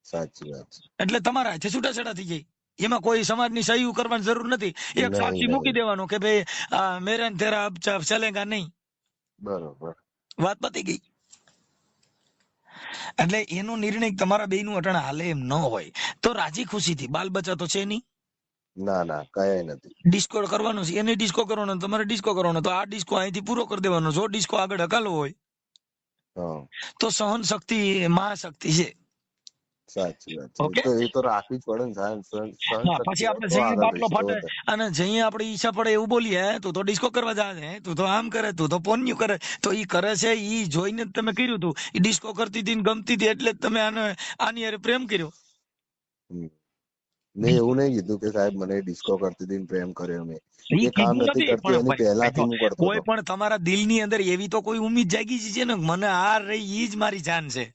સાચી વાત છે. એટલે તમારા હાથે છૂટાછેડા થઈ જાય. એમાં કોઈ સમાજની સહી કરવાની જરૂર નથી. એક નહીં સાક્ષી મૂકી નહીં. દેવાનો કે ભાઈ મેરા ને તેરા અબ ચલેગા નહીં. બરોબર. વાત પતી ગઈ. એટલે એનો નિર્ણય તમારા બેયનું અટાણે હાલે એમ ન હોય તો રાજી ખુશીથી, બાલ બચ્ચા તો છે નહીં. ના ના, કઈ નથી. ડિસ્કો કરવાનો છે, એને ડિસ્કો કરવાનો, તમારે ડિસ્કો કરવાનો, તો આ ડિસ્કો અહીંથી પૂરો કરી દેવાનો. જો ડિસ્કો આગળ હકાલો હોય હા, તો સહન શક્તિ મહાશક્તિ છે. સાચી વાત છે. ઓકે. એ તો રાખવી જ પડે ને, સહન હા, શક્તિ પછી હોય આપણે તો જઈએ આગળ બાટલો રિસ્તો ફાટે વધે. અને જઈએ આપણે ઈચ્છા પડે એવું બોલીએ, તું તો ડિસ્કો કરવા જાય છે, તું તો આમ કરે, તું તો પોન્યું કરે. તો ઈ કરે છે, ઈ જોઈને જ તમે કર્યું હતું. ઈ ડિસ્કો કરતી હતી ને ગમતી હતી એટલે જ તમે આની હારે પ્રેમ કર્યો. હમ. મેં એવું નહીં કીધું કે સાહેબ મને ડિસ્કો કરતી હતી ને પ્રેમ કર્યો. મેં ઈ એ કામ કીધું નથી નથી, કરતી એની પહેલાથી હું કરતો કોઈ હતો. પણ તમારા દિલની અંદર એવી તો કોઈ ઉમ્મીદ જાગી છે ને, મને આ રહી ઈ જ મારી જાન છે.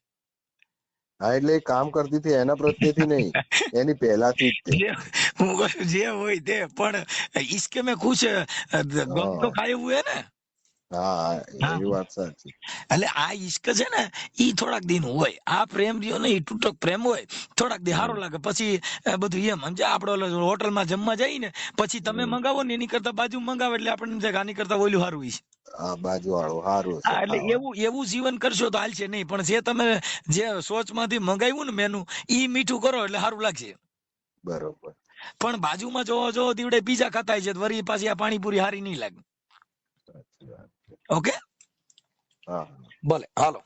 હા, એટલે એ કામ કરતી હતી એના પ્રત્યેથી નહીં, એની પહેલાથી જ તે. જે હું કહું જે હોય તે, પણ ઈશ્કે મેં ખુશ ગમ તો હા ખાય એવું હે ને. હા, હા, એવી વાત સાચી. એટલે આ ઈશ્ક છે ને, ઈ થોડાક દિન હોય. આ પ્રેમ રહ્યો ને, ઈ તૂટક પ્રેમ હોય. થોડાક દી સારો લાગે, પછી બધું એમ સમજે. આપણે હોટલમાં જમવા જઈએ ને, પછી તમે મંગાવો ને એની કરતા બાજુ મંગાવો એટલે આપણને એમ થાય કે આની કરતા ઓલું સારું છે. આ બાજુ વાળું સારું છે હા, એટલે ખાવાનું. એવું જીવન કરશો તો હાલશે નહીં. પણ જે તમે જે સોચમાંથી મંગાવ્યું ને મેનુ, ઈ મીઠું કરો એટલે સારું લાગશે. બરોબર. પણ બાજુમાં જો દીવડે પીઝા ખાતા છે, વરી પાછી આ પાણીપુરી હારી નહીં લાગે. સાચી વાત. ઓકે, હા. ભલે, હાલો.